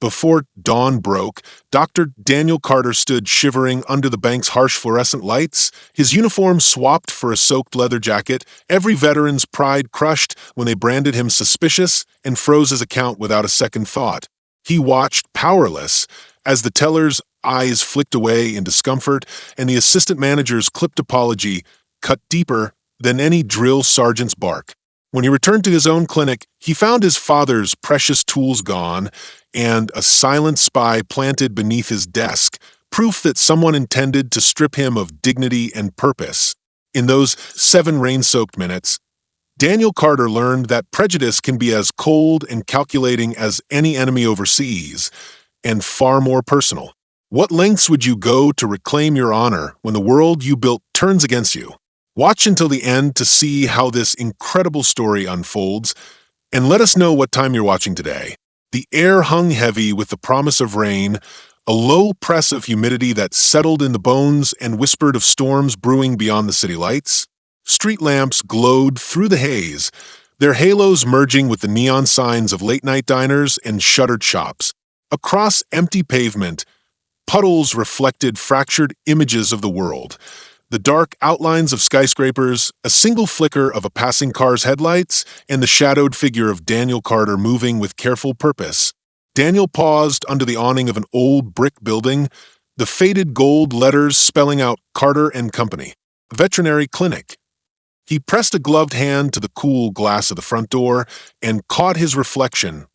Before dawn broke, Dr. Daniel Carter stood shivering under the bank's harsh fluorescent lights, his uniform swapped for a soaked leather jacket, every veteran's pride crushed when they branded him suspicious and froze his account without a second thought. He watched, powerless, as the teller's eyes flicked away in discomfort and the assistant manager's clipped apology cut deeper than any drill sergeant's bark. When he returned to his own clinic, he found his father's precious tools gone and a silent spy planted beneath his desk, proof that someone intended to strip him of dignity and purpose. In those 7 rain-soaked minutes, Daniel Carter learned that prejudice can be as cold and calculating as any enemy overseas, and far more personal. What lengths would you go to reclaim your honor when the world you built turns against you? Watch until the end to see how this incredible story unfolds, and let us know what time you're watching today. The air hung heavy with the promise of rain, a low press of humidity that settled in the bones and whispered of storms brewing beyond the city lights. Street lamps glowed through the haze, their halos merging with the neon signs of late-night diners and shuttered shops. Across empty pavement, puddles reflected fractured images of the world. The dark outlines of skyscrapers, a single flicker of a passing car's headlights, and the shadowed figure of Daniel Carter moving with careful purpose. Daniel paused under the awning of an old brick building, the faded gold letters spelling out Carter and Company, Veterinary Clinic. He pressed a gloved hand to the cool glass of the front door and caught his reflection.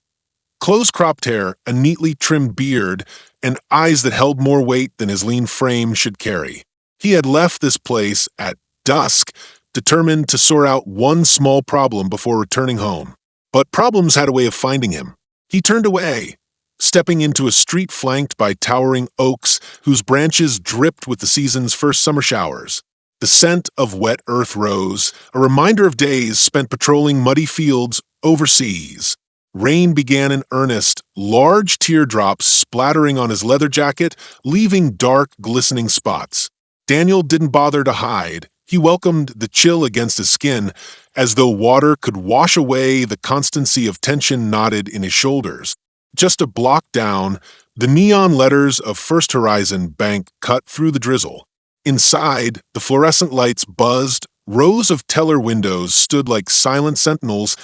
Close-cropped hair, a neatly trimmed beard, and eyes that held more weight than his lean frame should carry. He had left this place at dusk, determined to sort out one small problem before returning home. But problems had a way of finding him. He turned away, stepping into a street flanked by towering oaks whose branches dripped with the season's first summer showers. The scent of wet earth rose, a reminder of days spent patrolling muddy fields overseas. Rain began in earnest, large teardrops splattering on his leather jacket, leaving dark, glistening spots. Daniel didn't bother to hide. He welcomed the chill against his skin, as though water could wash away the constancy of tension knotted in his shoulders. Just a block down, the neon letters of First Horizon Bank cut through the drizzle. Inside, the fluorescent lights buzzed, rows of teller windows stood like silent sentinels,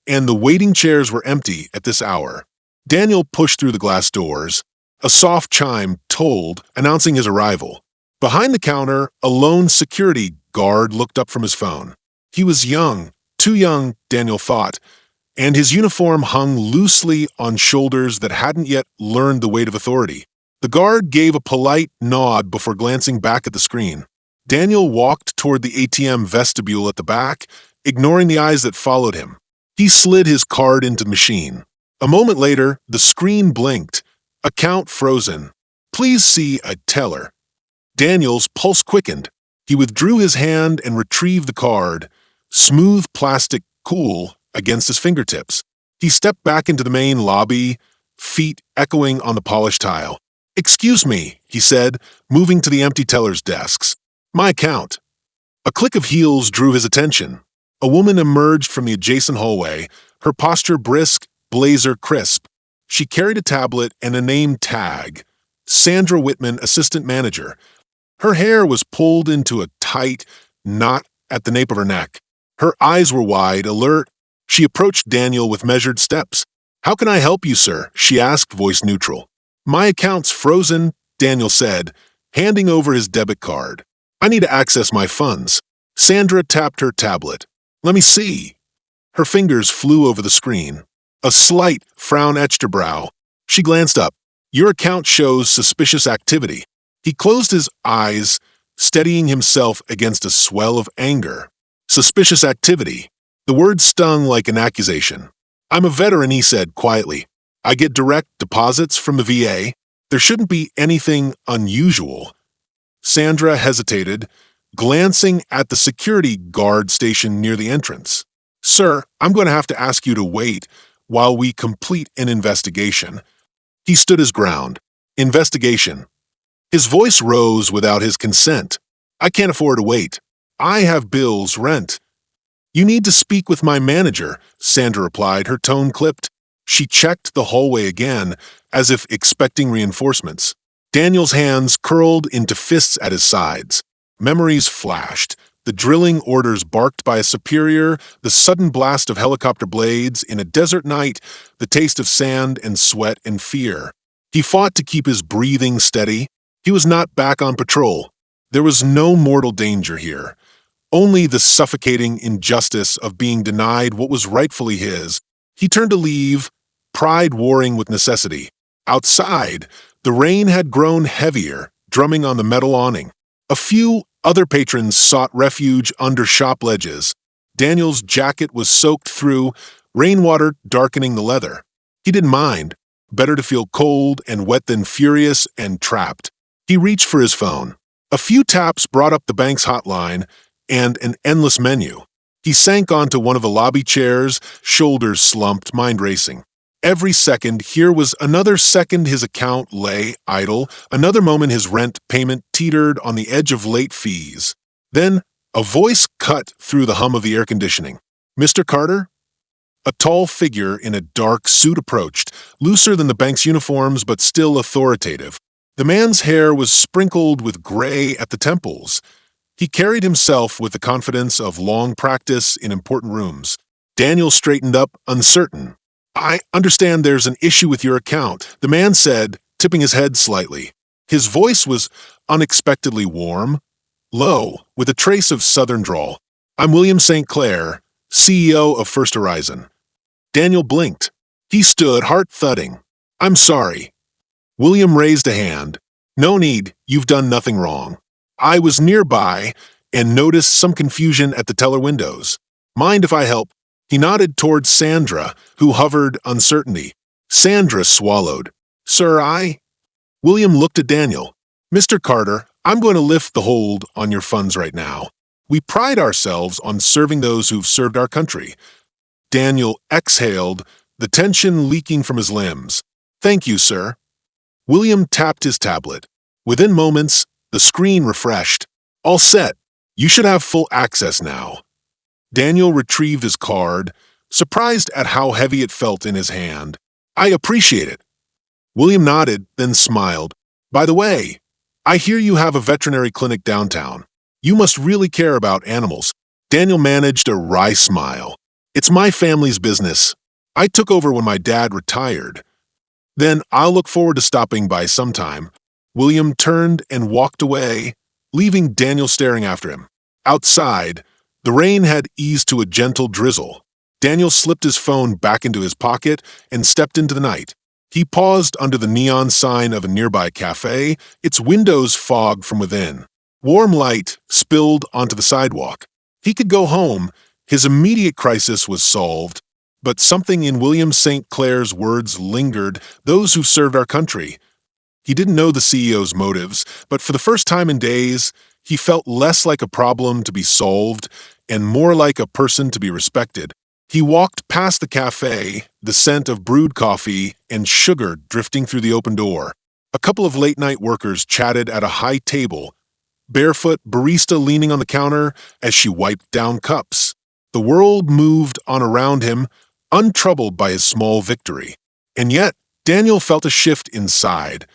and the waiting chairs were empty at this hour. Daniel pushed through the glass doors. A soft chime tolled, announcing his arrival. Behind the counter, a lone security guard looked up from his phone. He was young, too young, Daniel thought, and his uniform hung loosely on shoulders that hadn't yet learned the weight of authority. The guard gave a polite nod before glancing back at the screen. Daniel walked toward the ATM vestibule at the back, ignoring the eyes that followed him. He slid his card into the machine. A moment later, the screen blinked. Account frozen. Please see a teller. Daniel's pulse quickened. He withdrew his hand and retrieved the card, smooth plastic cool against his fingertips. He stepped back into the main lobby, feet echoing on the polished tile. "Excuse me," he said, moving to the empty teller's desks. "My account." A click of heels drew his attention. A woman emerged from the adjacent hallway, her posture brisk, blazer crisp. She carried a tablet and a name tag, Sandra Whitman, assistant manager. Her hair was pulled into a tight knot at the nape of her neck. Her eyes were wide, alert. She approached Daniel with measured steps. "How can I help you, sir?" she asked, voice neutral. "My account's frozen," Daniel said, handing over his debit card. "I need to access my funds." Sandra tapped her tablet. "Let me see." Her fingers flew over the screen. A slight frown etched her brow. She glanced up. "Your account shows suspicious activity." He closed his eyes, steadying himself against a swell of anger. Suspicious activity. The word stung like an accusation. "I'm a veteran," he said quietly. "I get direct deposits from the VA. There shouldn't be anything unusual." Sandra hesitated, glancing at the security guard stationed near the entrance. "Sir, I'm going to have to ask you to wait while we complete an investigation." He stood his ground. "Investigation." His voice rose without his consent. "I can't afford to wait. I have bills, rent." "You need to speak with my manager," Sandra replied, her tone clipped. She checked the hallway again, as if expecting reinforcements. Daniel's hands curled into fists at his sides. Memories flashed. The drilling orders barked by a superior, the sudden blast of helicopter blades in a desert night, the taste of sand and sweat and fear. He fought to keep his breathing steady. He was not back on patrol. There was no mortal danger here. Only the suffocating injustice of being denied what was rightfully his. He turned to leave, pride warring with necessity. Outside, the rain had grown heavier, drumming on the metal awning. A few other patrons sought refuge under shop ledges. Daniel's jacket was soaked through, rainwater darkening the leather. He didn't mind. Better to feel cold and wet than furious and trapped. He reached for his phone. A few taps brought up the bank's hotline and an endless menu. He sank onto one of the lobby chairs, shoulders slumped, mind racing. Every second, here was another second his account lay idle, another moment his rent payment teetered on the edge of late fees. Then, a voice cut through the hum of the air conditioning. "Mr. Carter?" A tall figure in a dark suit approached, looser than the bank's uniforms but still authoritative. The man's hair was sprinkled with gray at the temples. He carried himself with the confidence of long practice in important rooms. Daniel straightened up, uncertain. "I understand there's an issue with your account," the man said, tipping his head slightly. His voice was unexpectedly warm, low, with a trace of southern drawl. "I'm William St. Clair, CEO of First Horizon." Daniel blinked. He stood, heart thudding. "I'm sorry." William raised a hand. "No need, you've done nothing wrong. I was nearby and noticed some confusion at the teller windows. Mind if I help?" He nodded toward Sandra, who hovered uncertainty. Sandra swallowed. "Sir, I—" William looked at Daniel. "Mr. Carter, I'm going to lift the hold on your funds right now. We pride ourselves on serving those who've served our country." Daniel exhaled, the tension leaking from his limbs. "Thank you, sir." William tapped his tablet. Within moments, the screen refreshed. "All set. You should have full access now." Daniel retrieved his card, surprised at how heavy it felt in his hand. "I appreciate it." William nodded, then smiled. "By the way, I hear you have a veterinary clinic downtown. You must really care about animals." Daniel managed a wry smile. "It's my family's business. I took over when my dad retired. Then I'll look forward to stopping by sometime." William turned and walked away, leaving Daniel staring after him. Outside, the rain had eased to a gentle drizzle. Daniel slipped his phone back into his pocket and stepped into the night. He paused under the neon sign of a nearby cafe, its windows fogged from within. Warm light spilled onto the sidewalk. He could go home. His immediate crisis was solved. But something in William St. Clair's words lingered, "those who served our country." He didn't know the CEO's motives, but for the first time in days, he felt less like a problem to be solved and more like a person to be respected. He walked past the cafe, the scent of brewed coffee and sugar drifting through the open door. A couple of late-night workers chatted at a high table, barefoot barista leaning on the counter as she wiped down cups. The world moved on around him, untroubled by his small victory. And yet, Daniel felt a shift inside,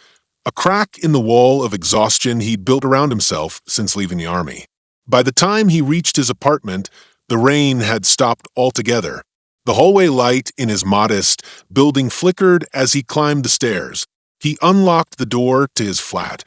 a crack in the wall of exhaustion he'd built around himself since leaving the army. By the time he reached his apartment, the rain had stopped altogether. The hallway light in his modest building flickered as he climbed the stairs. He unlocked the door to his flat,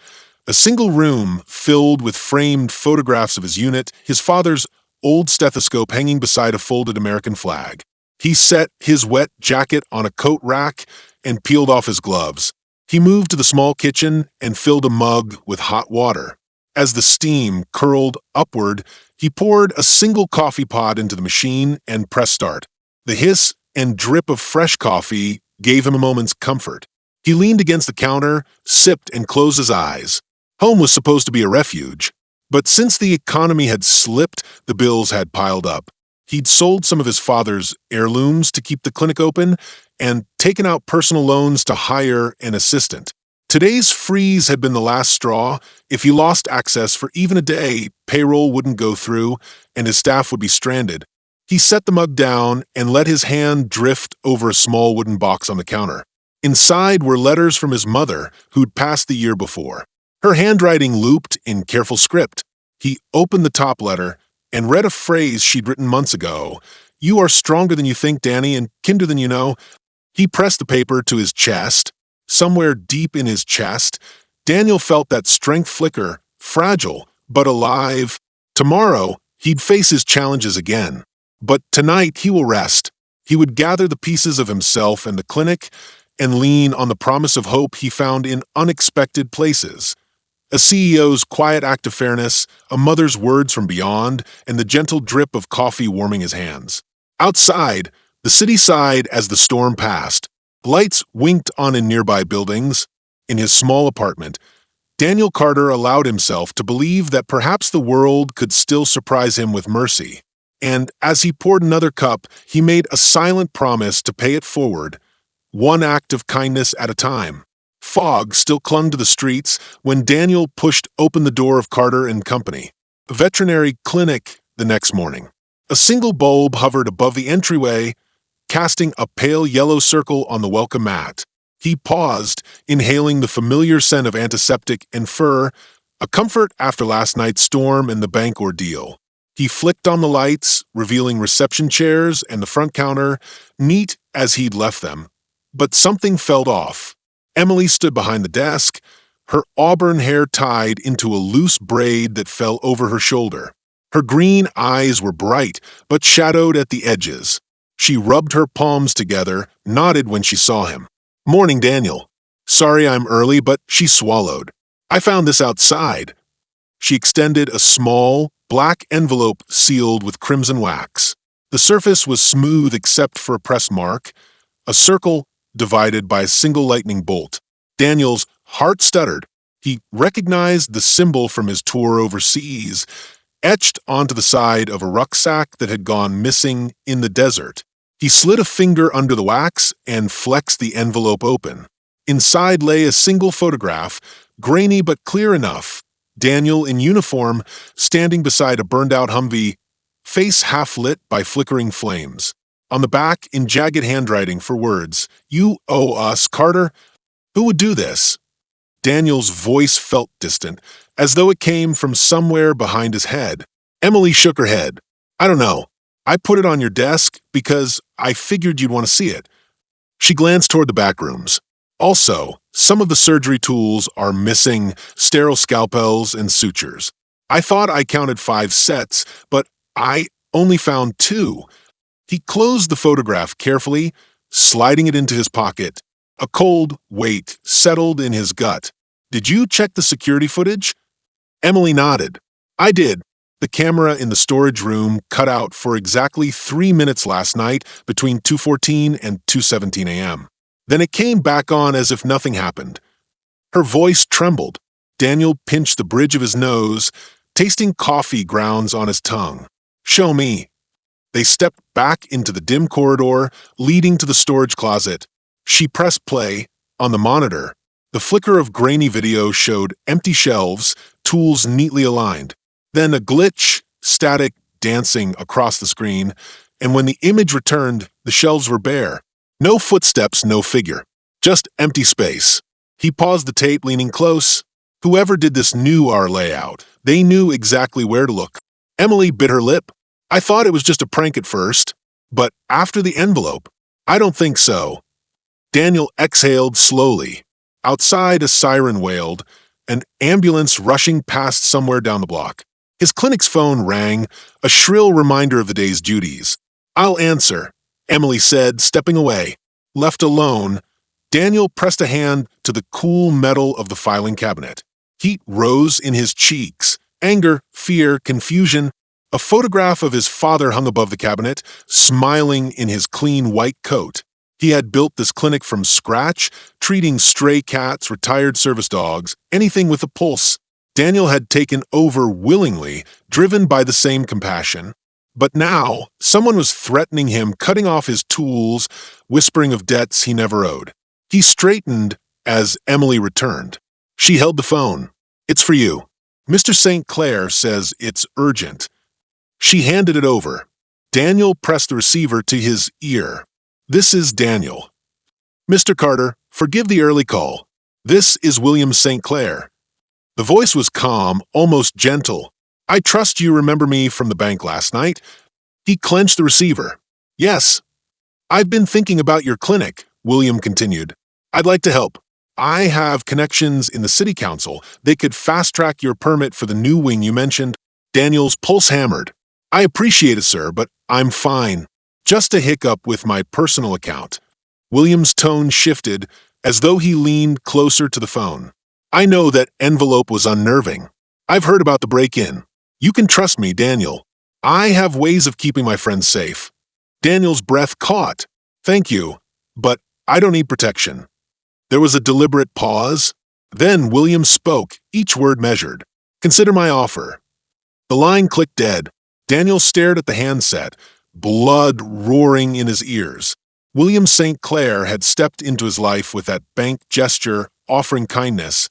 a single room filled with framed photographs of his unit, his father's old stethoscope hanging beside a folded American flag. He set his wet jacket on a coat rack and peeled off his gloves. He moved to the small kitchen and filled a mug with hot water. As the steam curled upward, he poured a single coffee pod into the machine and pressed start. The hiss and drip of fresh coffee gave him a moment's comfort. He leaned against the counter, sipped, and closed his eyes. Home was supposed to be a refuge. But since the economy had slipped, the bills had piled up. He'd sold some of his father's heirlooms to keep the clinic open and taken out personal loans to hire an assistant. Today's freeze had been the last straw. If he lost access for even a day, payroll wouldn't go through and his staff would be stranded. He set the mug down and let his hand drift over a small wooden box on the counter. Inside were letters from his mother, who'd passed the year before. Her handwriting looped in careful script. He opened the top letter and read a phrase she'd written months ago. "You are stronger than you think, Danny, and kinder than you know." He pressed the paper to his chest. Somewhere deep in his chest, Daniel felt that strength flicker, fragile, but alive. Tomorrow, he'd face his challenges again. But tonight, he will rest. He would gather the pieces of himself and the clinic and lean on the promise of hope he found in unexpected places. A CEO's quiet act of fairness, a mother's words from beyond, and the gentle drip of coffee warming his hands. Outside, the city sighed as the storm passed. Lights winked on in nearby buildings. In his small apartment, Daniel Carter allowed himself to believe that perhaps the world could still surprise him with mercy. And as he poured another cup, he made a silent promise to pay it forward, one act of kindness at a time. Fog still clung to the streets when Daniel pushed open the door of Carter and Company, a veterinary clinic, the next morning. A single bulb hovered above the entryway, casting a pale yellow circle on the welcome mat. He paused, inhaling the familiar scent of antiseptic and fur, a comfort after last night's storm and the bank ordeal. He flicked on the lights, revealing reception chairs and the front counter, neat as he'd left them. But something felt off. Emily stood behind the desk, her auburn hair tied into a loose braid that fell over her shoulder. Her green eyes were bright, but shadowed at the edges. She rubbed her palms together, nodded when she saw him. "Morning, Daniel. Sorry I'm early, but," she swallowed. "I found this outside." She extended a small, black envelope sealed with crimson wax. The surface was smooth except for a press mark, a circle divided by a single lightning bolt. Daniel's heart stuttered. He recognized the symbol from his tour overseas, etched onto the side of a rucksack that had gone missing in the desert. He slid a finger under the wax and flexed the envelope open. Inside lay a single photograph, grainy but clear enough. Daniel in uniform, standing beside a burned-out Humvee, face half-lit by flickering flames. On the back, in jagged handwriting for words, "You owe us, Carter." Who would do this? Daniel's voice felt distant, as though it came from somewhere behind his head. Emily shook her head. "I don't know. I put it on your desk because I figured you'd want to see it." She glanced toward the back rooms. "Also, some of the surgery tools are missing, sterile scalpels and sutures. I thought I counted 5 sets, but I only found 2. He closed the photograph carefully, sliding it into his pocket. A cold weight settled in his gut. "Did you check the security footage?" Emily nodded. "I did. The camera in the storage room cut out for exactly 3 minutes last night between 2:14 and 2:17 a.m. Then it came back on as if nothing happened." Her voice trembled. Daniel pinched the bridge of his nose, tasting coffee grounds on his tongue. "Show me." They stepped back into the dim corridor leading to the storage closet. She pressed play. On the monitor, the flicker of grainy video showed empty shelves, tools neatly aligned. Then a glitch, static dancing across the screen, and when the image returned, the shelves were bare. No footsteps, no figure. Just empty space. He paused the tape, leaning close. Whoever did this knew our layout. They knew exactly where to look. Emily bit her lip. "I thought it was just a prank at first, but after the envelope, I don't think so." Daniel exhaled slowly. Outside, a siren wailed, an ambulance rushing past somewhere down the block. His clinic's phone rang, a shrill reminder of the day's duties. "I'll answer," Emily said, stepping away. Left alone, Daniel pressed a hand to the cool metal of the filing cabinet. Heat rose in his cheeks. Anger, fear, confusion. A photograph of his father hung above the cabinet, smiling in his clean white coat. He had built this clinic from scratch, treating stray cats, retired service dogs, anything with a pulse. Daniel had taken over willingly, driven by the same compassion. But now, someone was threatening him, cutting off his tools, whispering of debts he never owed. He straightened as Emily returned. She held the phone. "It's for you. Mr. St. Clair says it's urgent." She handed it over. Daniel pressed the receiver to his ear. "This is Daniel." "Mr. Carter, forgive the early call. This is William St. Clair." The voice was calm, almost gentle. "I trust you remember me from the bank last night." He clenched the receiver. "Yes. I've been thinking about your clinic," William continued. "I'd like to help. I have connections in the city council. They could fast-track your permit for the new wing you mentioned." Daniel's pulse hammered. "I appreciate it, sir, but I'm fine. Just a hiccup with my personal account." William's tone shifted as though he leaned closer to the phone. "I know that envelope was unnerving. I've heard about the break-in. You can trust me, Daniel. I have ways of keeping my friends safe." Daniel's breath caught. "Thank you, but I don't need protection." There was a deliberate pause. Then William spoke, each word measured. "Consider my offer." The line clicked dead. Daniel stared at the handset, blood roaring in his ears. William St. Clair had stepped into his life with that bank gesture offering kindness,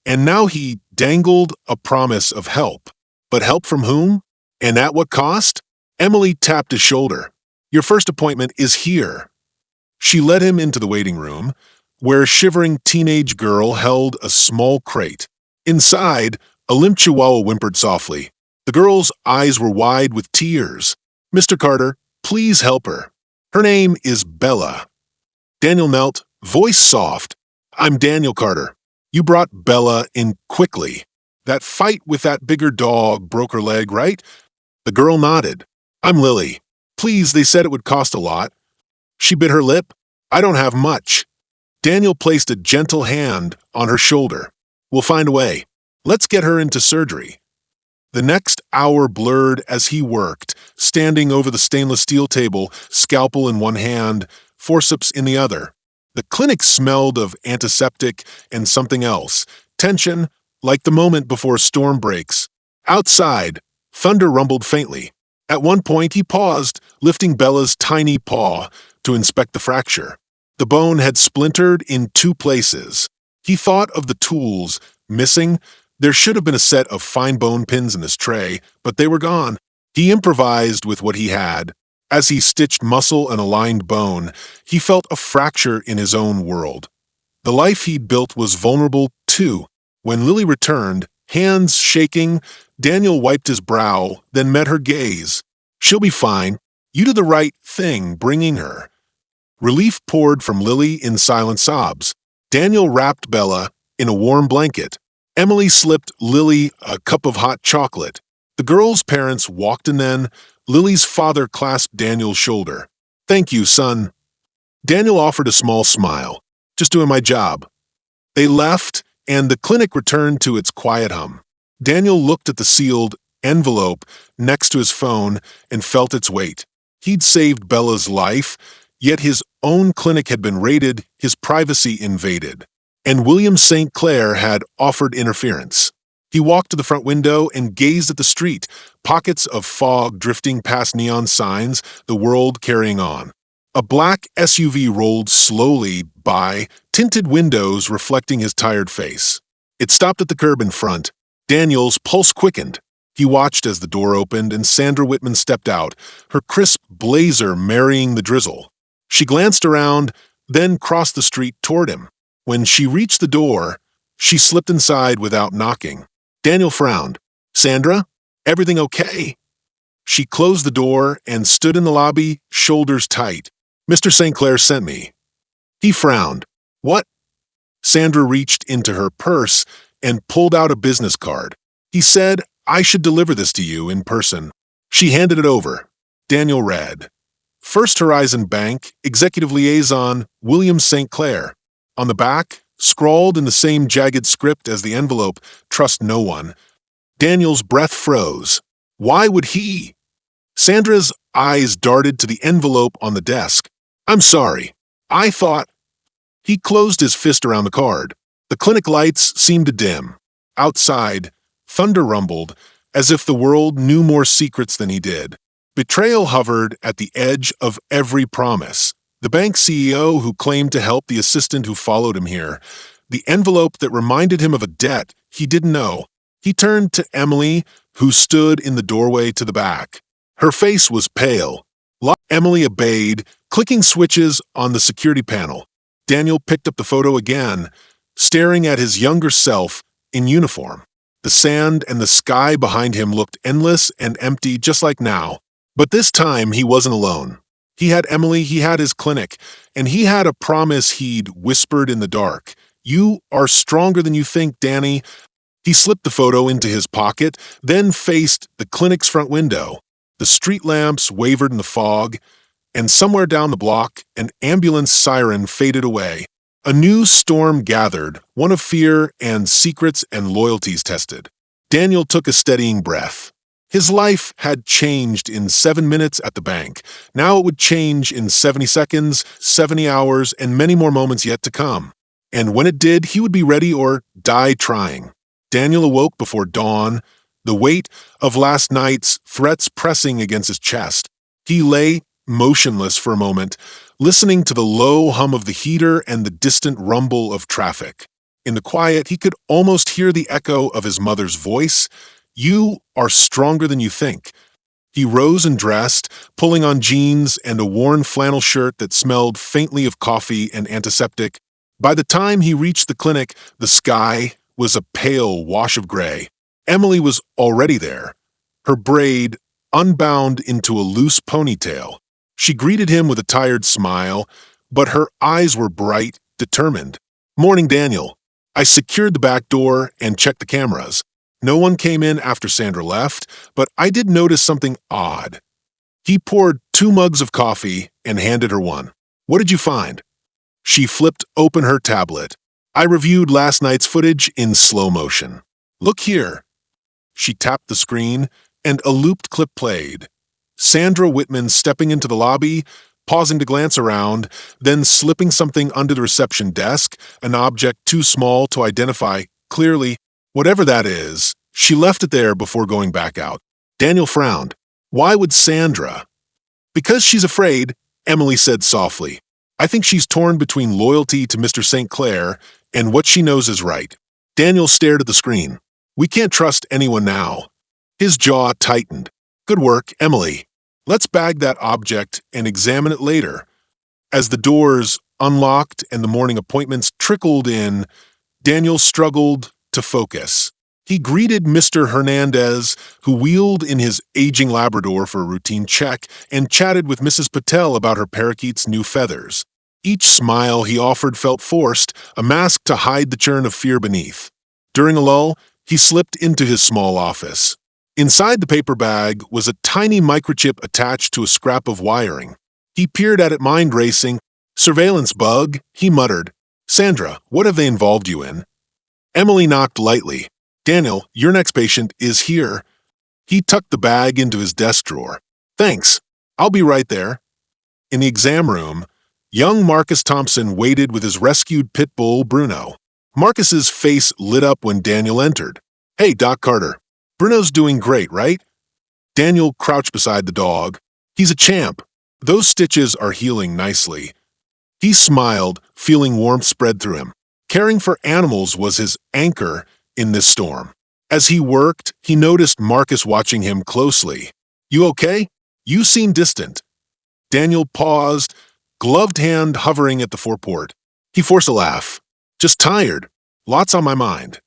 and now he dangled a promise of help. But help from whom? And at what cost? Emily tapped his shoulder. "Your first appointment is here." She led him into the waiting room, where a shivering teenage girl held a small crate. Inside, a limp chihuahua whimpered softly. The girl's eyes were wide with tears. "Mr. Carter, please help her. Her name is Bella." Daniel knelt, voice soft. "I'm Daniel Carter. You brought Bella in quickly. That fight with that bigger dog broke her leg, right?" The girl nodded. "I'm Lily. Please, they said it would cost a lot." She bit her lip. "I don't have much." Daniel placed a gentle hand on her shoulder. "We'll find a way. Let's get her into surgery." The next hour blurred as he worked, standing over the stainless steel table, scalpel in one hand, forceps in the other. The clinic smelled of antiseptic and something else, tension, like the moment before a storm breaks. Outside, thunder rumbled faintly. At one point he paused, lifting Bella's tiny paw to inspect the fracture. The bone had splintered in 2 places. He thought of the tools, missing. There should have been a set of fine bone pins in his tray, but they were gone. He improvised with what he had. As he stitched muscle and aligned bone, he felt a fracture in his own world. The life he'd built was vulnerable, too. When Lily returned, hands shaking, Daniel wiped his brow, then met her gaze. "She'll be fine. You did the right thing bringing her." Relief poured from Lily in silent sobs. Daniel wrapped Bella in a warm blanket. Emily slipped Lily a cup of hot chocolate. The girl's parents walked in then. Lily's father clasped Daniel's shoulder. "Thank you, son." Daniel offered a small smile. "Just doing my job." They left, and the clinic returned to its quiet hum. Daniel looked at the sealed envelope next to his phone and felt its weight. He'd saved Bella's life, yet his own clinic had been raided, his privacy invaded. And William St. Clair had offered interference. He walked to the front window and gazed at the street, pockets of fog drifting past neon signs, the world carrying on. A black SUV rolled slowly by, tinted windows reflecting his tired face. It stopped at the curb in front. Daniel's pulse quickened. He watched as the door opened and Sandra Whitman stepped out, her crisp blazer marrying the drizzle. She glanced around, then crossed the street toward him. When she reached the door, she slipped inside without knocking. Daniel frowned. "Sandra, everything okay?" She closed the door and stood in the lobby, shoulders tight. "Mr. St. Clair sent me." He frowned. "What?" Sandra reached into her purse and pulled out a business card. "He said I should deliver this to you in person." She handed it over. Daniel read. "First Horizon Bank, Executive Liaison, William St. Clair." On the back, scrawled in the same jagged script as the envelope, "Trust no one." Daniel's breath froze. Why would he? Sandra's eyes darted to the envelope on the desk. "I'm sorry. I thought—" He closed his fist around the card. The clinic lights seemed to dim. Outside, thunder rumbled, as if the world knew more secrets than he did. Betrayal hovered at the edge of every promise. The bank CEO who claimed to help the assistant who followed him here. The envelope that reminded him of a debt he didn't know. He turned to Emily, who stood in the doorway to the back. Her face was pale, Emily obeyed, clicking switches on the security panel. Daniel picked up the photo again, staring at his younger self in uniform. The sand and the sky behind him looked endless and empty just like now. But this time he wasn't alone. He had Emily, he had his clinic, and he had a promise he'd whispered in the dark. "You are stronger than you think, Danny." He slipped the photo into his pocket, then faced the clinic's front window. The street lamps wavered in the fog, and somewhere down the block, an ambulance siren faded away. A new storm gathered, one of fear and secrets and loyalties tested. Daniel took a steadying breath. His life had changed in 7 minutes at the bank. Now it would change in 70 seconds, 70 hours, and many more moments yet to come. And when it did, he would be ready or die trying. Daniel awoke before dawn, the weight of last night's threats pressing against his chest. He lay motionless for a moment, listening to the low hum of the heater and the distant rumble of traffic. In the quiet, he could almost hear the echo of his mother's voice. "You are stronger than you think." He rose and dressed, pulling on jeans and a worn flannel shirt that smelled faintly of coffee and antiseptic. By the time he reached the clinic, the sky was a pale wash of gray. Emily was already there, her braid unbound into a loose ponytail. She greeted him with a tired smile, but her eyes were bright, determined. "Morning, Daniel. I secured the back door and checked the cameras. No one came in after Sandra left, but I did notice something odd." He poured 2 mugs of coffee and handed her one. "What did you find?" She flipped open her tablet. "I reviewed last night's footage in slow motion. Look here." She tapped the screen, and a looped clip played. Sandra Whitman stepping into the lobby, pausing to glance around, then slipping something under the reception desk, an object too small to identify clearly. Whatever that is, she left it there before going back out. Daniel frowned. Why would Sandra? "Because she's afraid," Emily said softly. "I think she's torn between loyalty to Mr. St. Clair and what she knows is right." Daniel stared at the screen. "We can't trust anyone now." His jaw tightened. "Good work, Emily. Let's bag that object and examine it later." As the doors unlocked and the morning appointments trickled in, Daniel struggled to focus. He greeted Mr. Hernandez, who wheeled in his aging Labrador for a routine check, and chatted with Mrs. Patel about her parakeet's new feathers. Each smile he offered felt forced, a mask to hide the churn of fear beneath. During a lull, he slipped into his small office. Inside the paper bag was a tiny microchip attached to a scrap of wiring. He peered at it, mind racing. "Surveillance bug," he muttered. "Sandra, what have they involved you in?" Emily knocked lightly. "Daniel, your next patient is here." He tucked the bag into his desk drawer. "Thanks. I'll be right there." In the exam room, young Marcus Thompson waited with his rescued pit bull, Bruno. Marcus's face lit up when Daniel entered. "Hey, Doc Carter. Bruno's doing great, right?" Daniel crouched beside the dog. "He's a champ. Those stitches are healing nicely." He smiled, feeling warmth spread through him. Caring for animals was his anchor in this storm. As he worked, he noticed Marcus watching him closely. "You okay? You seem distant." Daniel paused, gloved hand hovering at the foreport. He forced a laugh. "Just tired. Lots on my mind."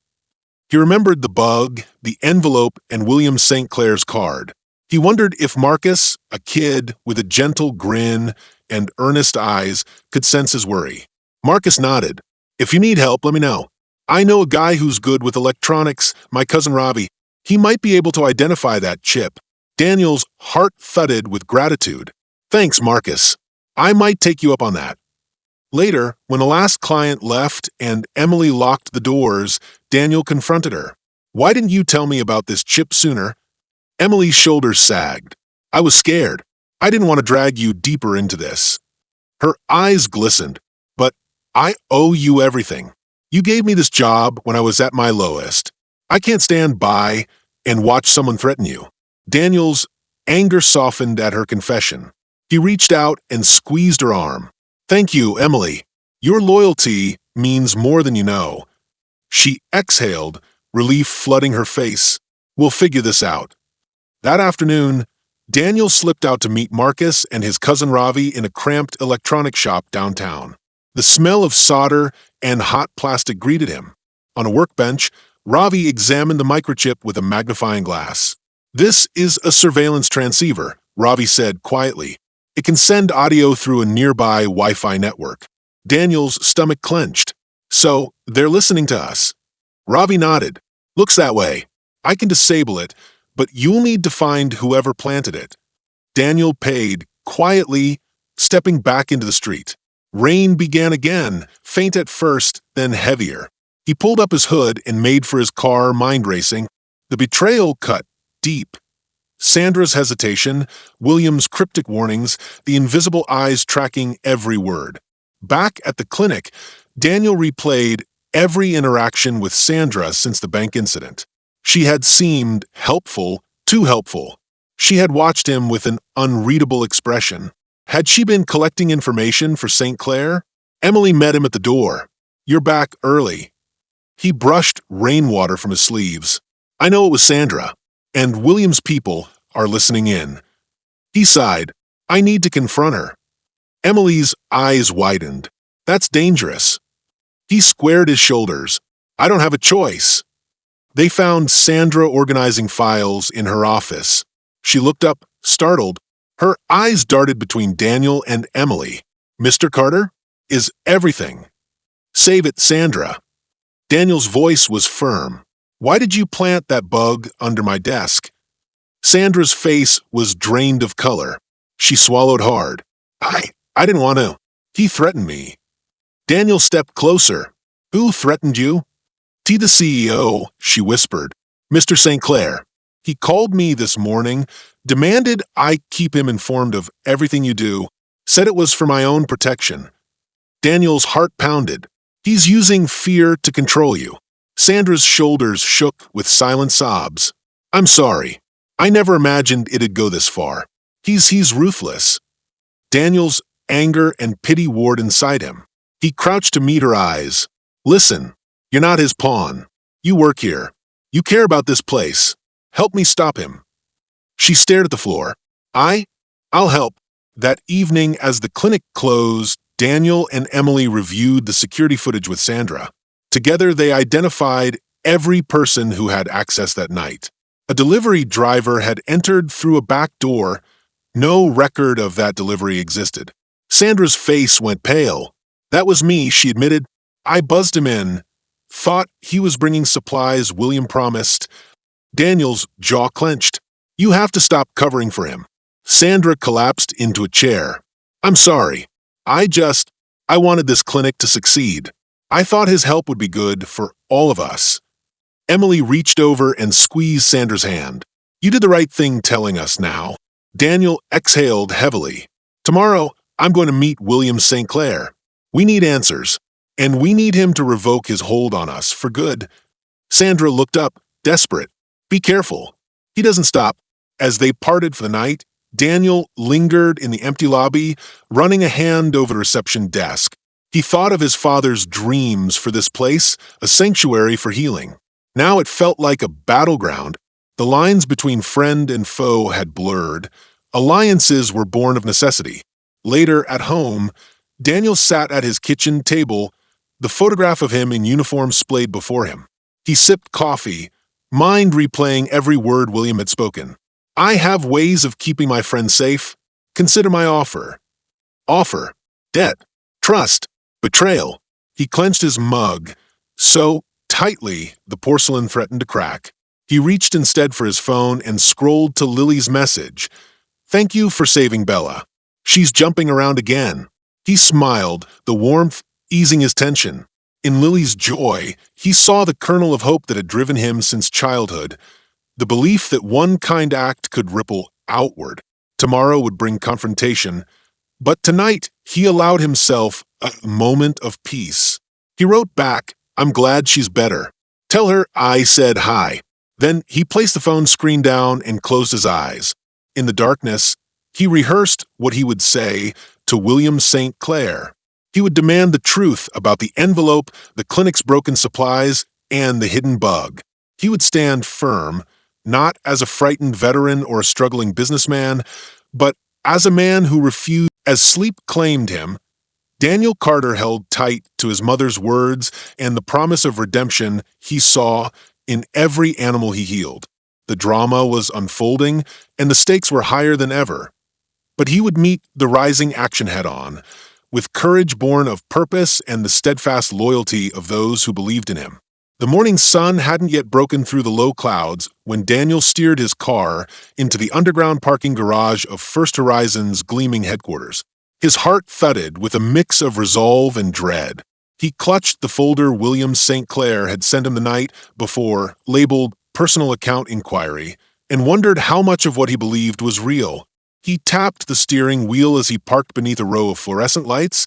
He remembered the bug, the envelope, and William St. Clair's card. He wondered if Marcus, a kid with a gentle grin and earnest eyes, could sense his worry. Marcus nodded. "If you need help, let me know. I know a guy who's good with electronics, my cousin Robbie. He might be able to identify that chip." Daniel's heart thudded with gratitude. "Thanks, Marcus. I might take you up on that." Later, when the last client left and Emily locked the doors, Daniel confronted her. "Why didn't you tell me about this chip sooner?" Emily's shoulders sagged. "I was scared. I didn't want to drag you deeper into this." Her eyes glistened. "But I owe you everything. You gave me this job when I was at my lowest. I can't stand by and watch someone threaten you." Daniel's anger softened at her confession. He reached out and squeezed her arm. "Thank you, Emily. Your loyalty means more than you know." She exhaled, relief flooding her face. "We'll figure this out." That afternoon, Daniel slipped out to meet Marcus and his cousin Ravi in a cramped electronics shop downtown. The smell of solder and hot plastic greeted him. On a workbench, Ravi examined the microchip with a magnifying glass. "This is a surveillance transceiver," Ravi said quietly. "It can send audio through a nearby Wi-Fi network." Daniel's stomach clenched. "So, they're listening to us." Ravi nodded. "Looks that way. I can disable it, but you'll need to find whoever planted it." Daniel paid, quietly, stepping back into the street. Rain began again, faint at first, then heavier. He pulled up his hood and made for his car, mind racing. The betrayal cut deep. Sandra's hesitation, William's cryptic warnings, the invisible eyes tracking every word. Back at the clinic, Daniel replayed every interaction with Sandra since the bank incident. She had seemed helpful, too helpful. She had watched him with an unreadable expression. Had she been collecting information for St. Clair? Emily met him at the door. "You're back early." He brushed rainwater from his sleeves. "I know it was Sandra, and William's people are listening in." He sighed. "I need to confront her." Emily's eyes widened. "That's dangerous." He squared his shoulders. "I don't have a choice." They found Sandra organizing files in her office. She looked up, startled. Her eyes darted between Daniel and Emily. "Mr. Carter? Is everything?" "Save it, Sandra." Daniel's voice was firm. "Why did you plant that bug under my desk?" Sandra's face was drained of color. She swallowed hard. I didn't want to. He threatened me." Daniel stepped closer. "Who threatened you?" "The CEO," she whispered. "Mr. St. Clair. He called me this morning, demanded I keep him informed of everything you do, said it was for my own protection." Daniel's heart pounded. "He's using fear to control you." Sandra's shoulders shook with silent sobs. "I'm sorry. I never imagined it'd go this far. He's ruthless." Daniel's anger and pity warred inside him. He crouched to meet her eyes. "Listen, you're not his pawn. You work here. You care about this place. Help me stop him." She stared at the floor. I'll help." That evening, as the clinic closed, Daniel and Emily reviewed the security footage with Sandra. Together, they identified every person who had access that night. A delivery driver had entered through a back door. No record of that delivery existed. Sandra's face went pale. "That was me," she admitted. "I buzzed him in. Thought he was bringing supplies William promised." Daniel's jaw clenched. "You have to stop covering for him." Sandra collapsed into a chair. "I'm sorry. I wanted this clinic to succeed. I thought his help would be good for all of us." Emily reached over and squeezed Sandra's hand. "You did the right thing telling us now." Daniel exhaled heavily. "Tomorrow, I'm going to meet William St. Clair. We need answers, and we need him to revoke his hold on us for good." Sandra looked up, desperate. "Be careful. He doesn't stop." As they parted for the night, Daniel lingered in the empty lobby, running a hand over the reception desk. He thought of his father's dreams for this place, a sanctuary for healing. Now it felt like a battleground. The lines between friend and foe had blurred. Alliances were born of necessity. Later, at home, Daniel sat at his kitchen table, the photograph of him in uniform splayed before him. He sipped coffee, mind replaying every word William had spoken. "I have ways of keeping my friends safe. Consider my offer." Offer, debt, trust, betrayal. He clenched his mug so tightly the porcelain threatened to crack. He reached instead for his phone and scrolled to Lily's message. "Thank you for saving Bella. She's jumping around again." He smiled, the warmth easing his tension. In Lily's joy, he saw the kernel of hope that had driven him since childhood, the belief that one kind act could ripple outward. Tomorrow would bring confrontation, but tonight he allowed himself a moment of peace. He wrote back, "I'm glad she's better. Tell her I said hi." Then he placed the phone screen down and closed his eyes. In the darkness, he rehearsed what he would say to William St. Clair. He would demand the truth about the envelope, the clinic's broken supplies, and the hidden bug. He would stand firm, not as a frightened veteran or a struggling businessman, but as a man who refused. As sleep claimed him, Daniel Carter held tight to his mother's words and the promise of redemption he saw in every animal he healed. The drama was unfolding, and the stakes were higher than ever. But he would meet the rising action head-on, with courage born of purpose and the steadfast loyalty of those who believed in him. The morning sun hadn't yet broken through the low clouds when Daniel steered his car into the underground parking garage of First Horizon's gleaming headquarters. His heart thudded with a mix of resolve and dread. He clutched the folder William St. Clair had sent him the night before, labeled Personal Account Inquiry, and wondered how much of what he believed was real. He tapped the steering wheel as he parked beneath a row of fluorescent lights,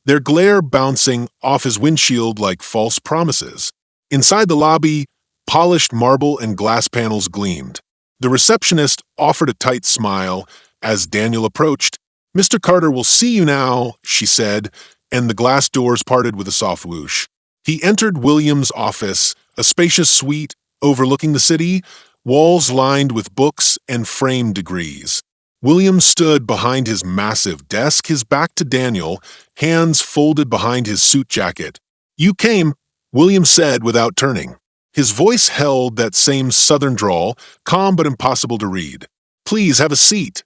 their glare bouncing off his windshield like false promises. Inside the lobby, polished marble and glass panels gleamed. The receptionist offered a tight smile as Daniel approached. "Mr. Carter will see you now," she said, and the glass doors parted with a soft whoosh. He entered William's office, a spacious suite overlooking the city, walls lined with books and framed degrees. William stood behind his massive desk, his back to Daniel, hands folded behind his suit jacket. "You came," William said without turning. His voice held that same southern drawl, calm but impossible to read. "Please have a seat."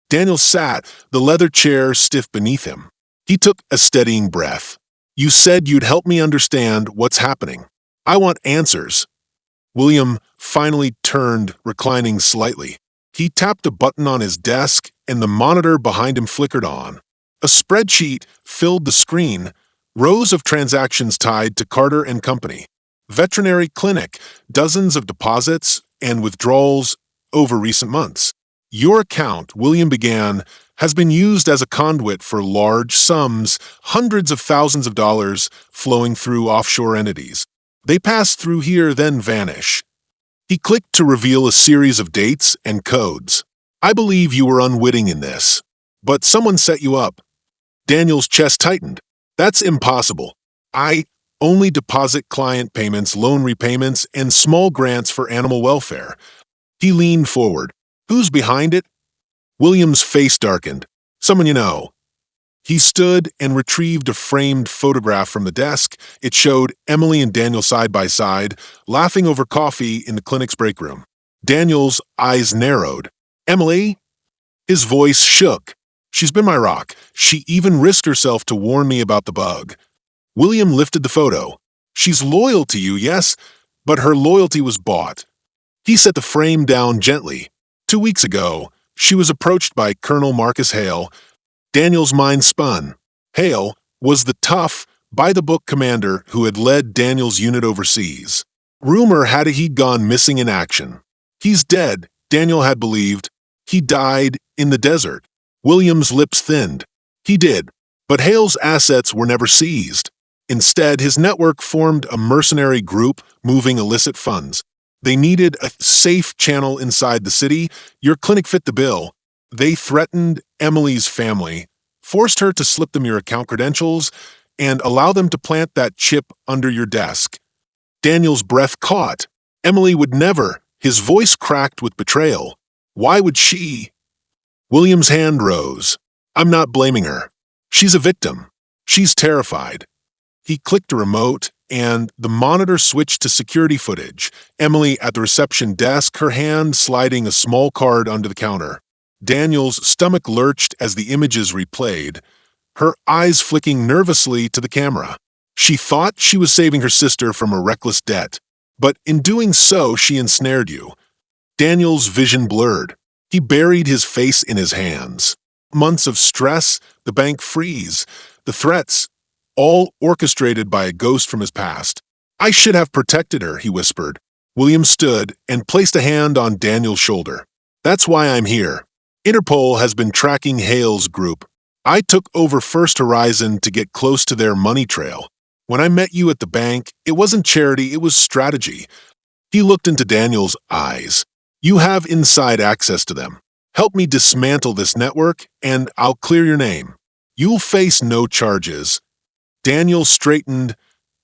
Daniel sat, the leather chair stiff beneath him. He took a steadying breath. "You said you'd help me understand what's happening. I want answers." William finally turned, reclining slightly. He tapped a button on his desk, and the monitor behind him flickered on. A spreadsheet filled the screen, rows of transactions tied to Carter and Company. Veterinary clinic, dozens of deposits and withdrawals over recent months. "Your account," William began, "has been used as a conduit for large sums, hundreds of thousands of dollars flowing through offshore entities. They pass through here, then vanish." He clicked to reveal a series of dates and codes. "I believe you were unwitting in this, but someone set you up." Daniel's chest tightened. "That's impossible. I only deposit client payments, loan repayments, and small grants for animal welfare." He leaned forward. "Who's behind it?" William's face darkened. "Someone you know." He stood and retrieved a framed photograph from the desk. It showed Emily and Daniel side by side, laughing over coffee in the clinic's break room. Daniel's eyes narrowed. "Emily?" His voice shook. "She's been my rock. She even risked herself to warn me about the bug." William lifted the photo. "She's loyal to you, yes, but her loyalty was bought." He set the frame down gently. 2 weeks ago, she was approached by Colonel Marcus Hale. Daniel's mind spun. Hale was the tough, by-the-book commander who had led Daniel's unit overseas. Rumor had it he'd gone missing in action. "He's dead," Daniel had believed. "He died in the desert." William's lips thinned. "He did, but Hale's assets were never seized. Instead, his network formed a mercenary group moving illicit funds. They needed a safe channel inside the city. Your clinic fit the bill. They threatened Emily's family, forced her to slip them your account credentials, and allow them to plant that chip under your desk." Daniel's breath caught. Emily would never. His voice cracked with betrayal. "Why would she?" William's hand rose. "I'm not blaming her. She's a victim. She's terrified." He clicked a remote, and the monitor switched to security footage. Emily at the reception desk, her hand sliding a small card under the counter. Daniel's stomach lurched as the images replayed, her eyes flicking nervously to the camera. She thought she was saving her sister from a reckless debt, but in doing so, she ensnared you. Daniel's vision blurred. He buried his face in his hands. Months of stress, the bank freeze, the threats, all orchestrated by a ghost from his past. "I should have protected her," he whispered. William stood and placed a hand on Daniel's shoulder. "That's why I'm here. Interpol has been tracking Hale's group. I took over First Horizon to get close to their money trail. When I met you at the bank, it wasn't charity, it was strategy." He looked into Daniel's eyes. "You have inside access to them. Help me dismantle this network, and I'll clear your name. You'll face no charges." Daniel straightened,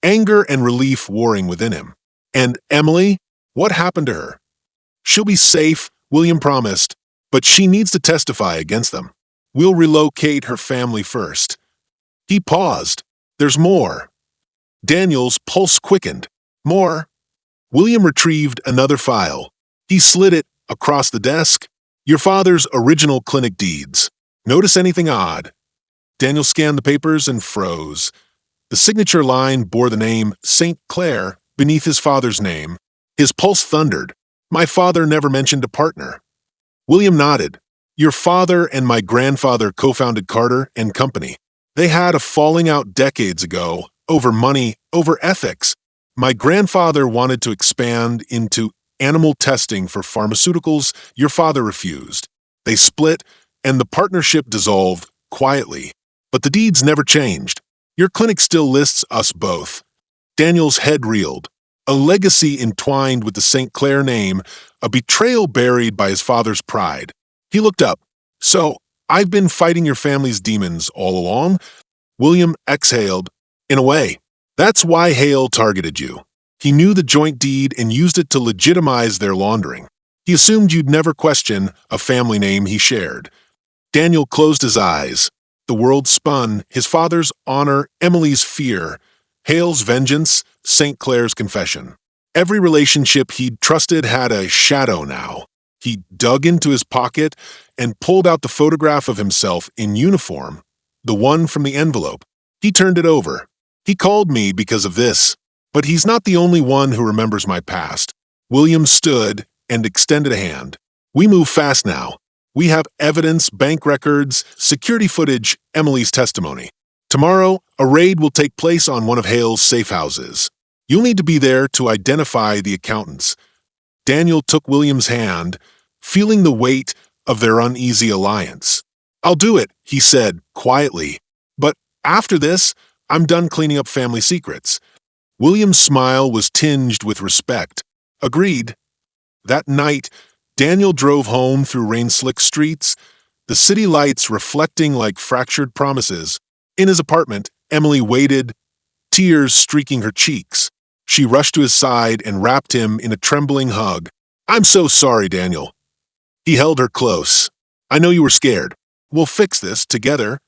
anger and relief warring within him. "And Emily? What happened to her?" She'll be safe, William promised, but she needs to testify against them. We'll relocate her family first. He paused. There's more. Daniel's pulse quickened. More. William retrieved another file. He slid it across the desk. Your father's original clinic deeds. Notice anything odd? Daniel scanned the papers and froze. The signature line bore the name St. Clair beneath his father's name. His pulse thundered. My father never mentioned a partner. William nodded. Your father and my grandfather co-founded Carter and Company. They had a falling out decades ago over money, over ethics. My grandfather wanted to expand into animal testing for pharmaceuticals. Your father refused. They split, and the partnership dissolved quietly. But the deeds never changed. Your clinic still lists us both. Daniel's head reeled. A legacy entwined with the St. Clair name, a betrayal buried by his father's pride. He looked up. So, I've been fighting your family's demons all along? William exhaled. In a way. That's why Hale targeted you. He knew the joint deed and used it to legitimize their laundering. He assumed you'd never question a family name he shared. Daniel closed his eyes. The world spun, his father's honor, Emily's fear, Hale's vengeance, St. Clair's confession. Every relationship he'd trusted had a shadow now. He dug into his pocket and pulled out the photograph of himself in uniform, the one from the envelope. He turned it over. He called me because of this, but he's not the only one who remembers my past. William stood and extended a hand. We move fast now. We have evidence, bank records, security footage, Emily's testimony. Tomorrow, a raid will take place on one of Hale's safe houses. You'll need to be there to identify the accountants. Daniel took William's hand, feeling the weight of their uneasy alliance. I'll do it, he said quietly. But after this, I'm done cleaning up family secrets. William's smile was tinged with respect. Agreed. That night, Daniel drove home through rain-slick streets, the city lights reflecting like fractured promises. In his apartment, Emily waited, tears streaking her cheeks. She rushed to his side and wrapped him in a trembling hug. I'm so sorry, Daniel. He held her close. I know you were scared. We'll fix this together.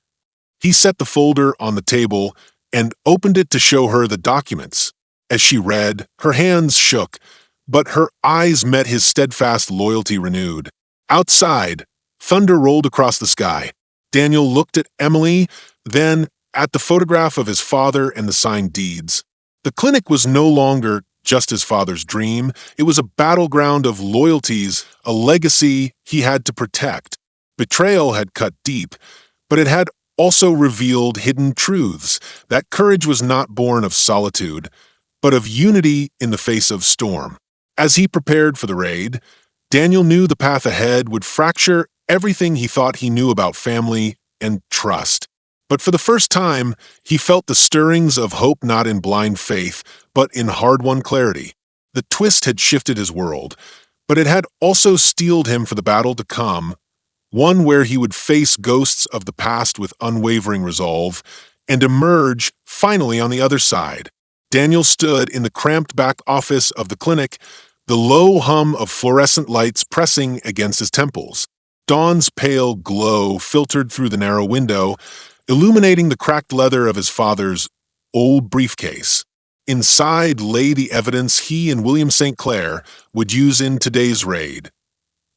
He set the folder on the table and opened it to show her the documents. As she read, her hands shook, but her eyes met his steadfast loyalty renewed. Outside, thunder rolled across the sky. Daniel looked at Emily, then at the photograph of his father and the signed deeds. The clinic was no longer just his father's dream. It was a battleground of loyalties, a legacy he had to protect. Betrayal had cut deep, but it had also revealed hidden truths. That courage was not born of solitude, but of unity in the face of storm. As he prepared for the raid, Daniel knew the path ahead would fracture everything he thought he knew about family and trust. But for the first time, he felt the stirrings of hope not in blind faith, but in hard-won clarity. The twist had shifted his world, but it had also steeled him for the battle to come, one where he would face ghosts of the past with unwavering resolve and emerge finally on the other side. Daniel stood in the cramped back office of the clinic, the low hum of fluorescent lights pressing against his temples. Dawn's pale glow filtered through the narrow window, illuminating the cracked leather of his father's old briefcase. Inside lay the evidence he and William St. Clair would use in today's raid.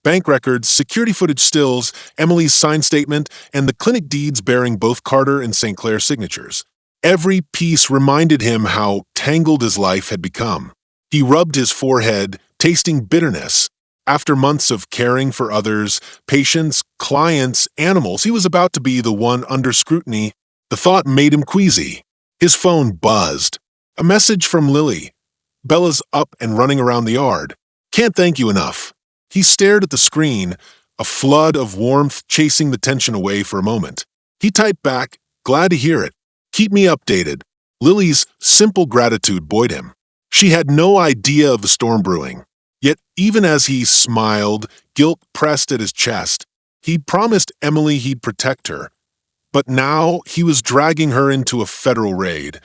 Bank records, security footage stills, Emily's signed statement, and the clinic deeds bearing both Carter and St. Clair's signatures. Every piece reminded him how tangled his life had become. He rubbed his forehead, tasting bitterness. After months of caring for others, patients, clients, animals, he was about to be the one under scrutiny. The thought made him queasy. His phone buzzed. A message from Lily. Bella's up and running around the yard. Can't thank you enough. He stared at the screen, a flood of warmth chasing the tension away for a moment. He typed back, glad to hear it. Keep me updated. Lily's simple gratitude buoyed him. She had no idea of the storm brewing. Yet even as he smiled, guilt pressed at his chest. He'd promised Emily he'd protect her. But now he was dragging her into a federal raid,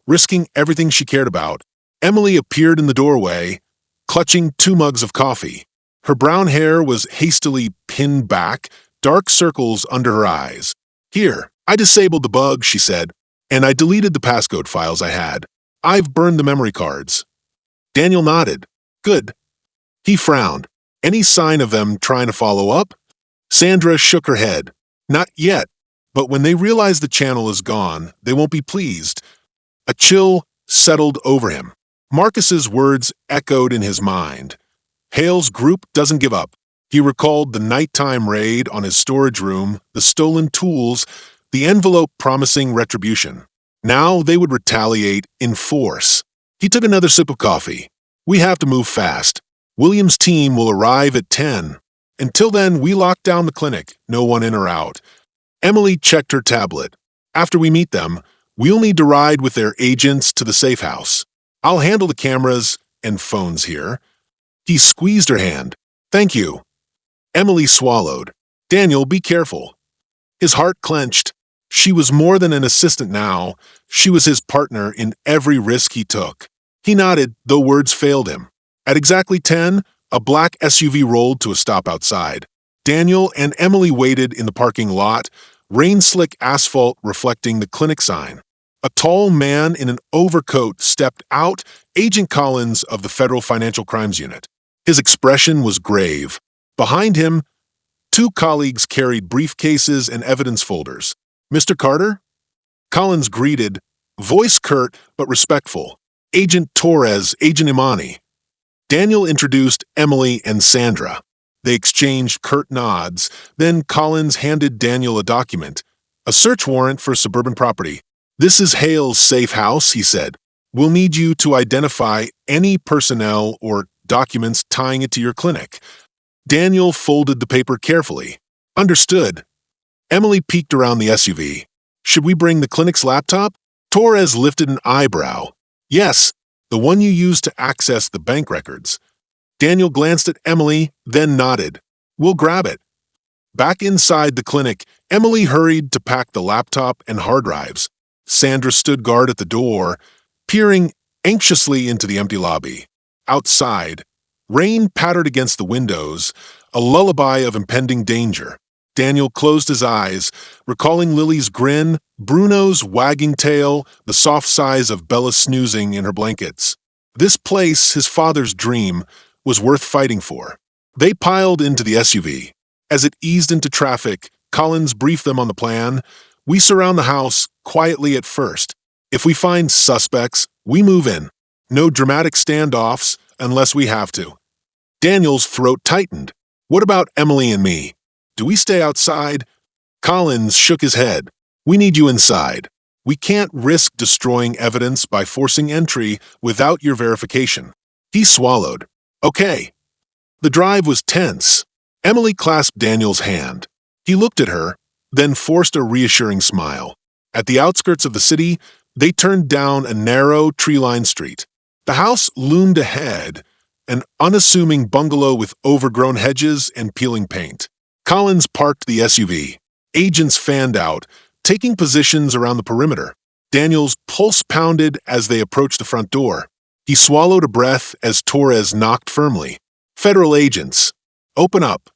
risking everything she cared about. Emily appeared in the doorway, clutching 2 mugs of coffee. Her brown hair was hastily pinned back, dark circles under her eyes. "Here, I disabled the bug," she said, "and I deleted the passcode files I had. I've burned the memory cards." Daniel nodded. "Good." He frowned. "Any sign of them trying to follow up?" Sandra shook her head. "Not yet, but when they realize the channel is gone, they won't be pleased." A chill settled over him. Marcus's words echoed in his mind. Hale's group doesn't give up. He recalled the nighttime raid on his storage room, the stolen tools, the envelope promising retribution. Now they would retaliate in force. He took another sip of coffee. "We have to move fast. William's team will arrive at 10. Until then, we lock down the clinic, no one in or out." Emily checked her tablet. "After we meet them, we'll need to ride with their agents to the safe house. I'll handle the cameras and phones here." He squeezed her hand. "Thank you." Emily swallowed. "Daniel, be careful." His heart clenched. She was more than an assistant now. She was his partner in every risk he took. He nodded, though words failed him. At exactly 10, a black SUV rolled to a stop outside. Daniel and Emily waited in the parking lot, rain-slick asphalt reflecting the clinic sign. A tall man in an overcoat stepped out, Agent Collins of the Federal Financial Crimes Unit. His expression was grave. Behind him, two colleagues carried briefcases and evidence folders. "Mr. Carter?" Collins greeted, voice curt but respectful. "Agent Torres, Agent Imani." Daniel introduced Emily and Sandra. They exchanged curt nods. Then Collins handed Daniel a document, a search warrant for suburban property. "This is Hale's safe house," he said. "We'll need you to identify any personnel or documents tying it to your clinic." Daniel folded the paper carefully. "Understood." Emily peeked around the SUV. "Should we bring the clinic's laptop?" Torres lifted an eyebrow. "Yes, the one you used to access the bank records." Daniel glanced at Emily, then nodded. "We'll grab it." Back inside the clinic, Emily hurried to pack the laptop and hard drives. Sandra stood guard at the door, peering anxiously into the empty lobby. Outside, rain pattered against the windows, a lullaby of impending danger. Daniel closed his eyes, recalling Lily's grin, Bruno's wagging tail, the soft sighs of Bella snoozing in her blankets. This place, his father's dream, was worth fighting for. They piled into the SUV. As it eased into traffic, Collins briefed them on the plan. "We surround the house, quietly at first. If we find suspects, we move in. No dramatic standoffs unless we have to." Daniel's throat tightened. "What about Emily and me? Do we stay outside?" Collins shook his head. "We need you inside. We can't risk destroying evidence by forcing entry without your verification." He swallowed. "Okay." The drive was tense. Emily clasped Daniel's hand. He looked at her, then forced a reassuring smile. At the outskirts of the city, they turned down a narrow, tree-lined street. The house loomed ahead, an unassuming bungalow with overgrown hedges and peeling paint. Collins parked the SUV. Agents fanned out, taking positions around the perimeter. Daniel's pulse pounded as they approached the front door. He swallowed a breath as Torres knocked firmly. "Federal agents, open up."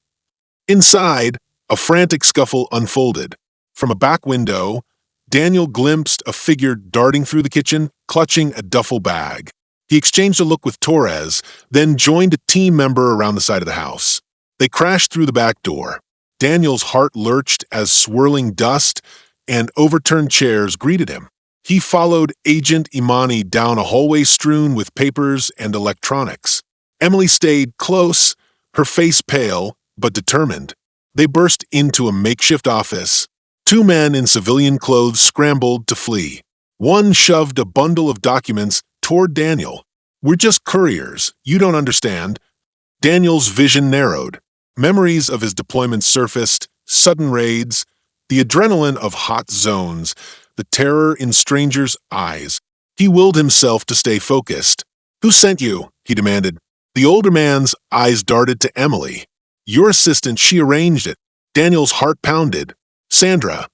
Inside, a frantic scuffle unfolded. From a back window, Daniel glimpsed a figure darting through the kitchen, clutching a duffel bag. He exchanged a look with Torres, then joined a team member around the side of the house. They crashed through the back door. Daniel's heart lurched as swirling dust and overturned chairs greeted him. He followed Agent Imani down a hallway strewn with papers and electronics. Emily stayed close, her face pale but determined. They burst into a makeshift office. Two men in civilian clothes scrambled to flee. One shoved a bundle of documents toward Daniel. "We're just couriers. You don't understand." Daniel's vision narrowed. Memories of his deployment surfaced, sudden raids, the adrenaline of hot zones, the terror in strangers' eyes. He willed himself to stay focused. "Who sent you?" he demanded. The older man's eyes darted to Emily. "Your assistant, she arranged it." Daniel's heart pounded. "Sandra."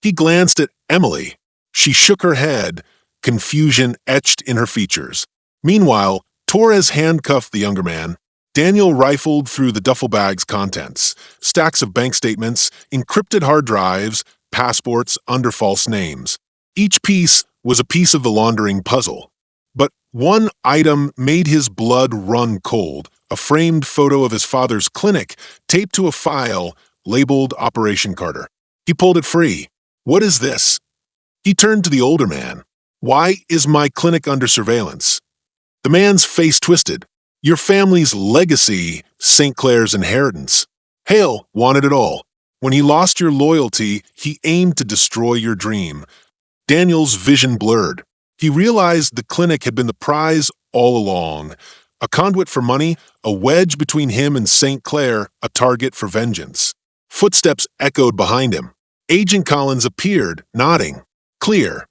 He glanced at Emily. She shook her head, confusion etched in her features. Meanwhile, Torres handcuffed the younger man. Daniel rifled through the duffel bag's contents, stacks of bank statements, encrypted hard drives, passports under false names. Each piece was a piece of the laundering puzzle. But one item made his blood run cold, a framed photo of his father's clinic taped to a file labeled Operation Carter. He pulled it free. "What is this?" He turned to the older man. "Why is my clinic under surveillance?" The man's face twisted. "Your family's legacy, St. Clair's inheritance. Hale wanted it all. When he lost your loyalty, he aimed to destroy your dream." Daniel's vision blurred. He realized the clinic had been the prize all along. A conduit for money, a wedge between him and St. Clair, a target for vengeance. Footsteps echoed behind him. Agent Collins appeared, nodding. "Clear."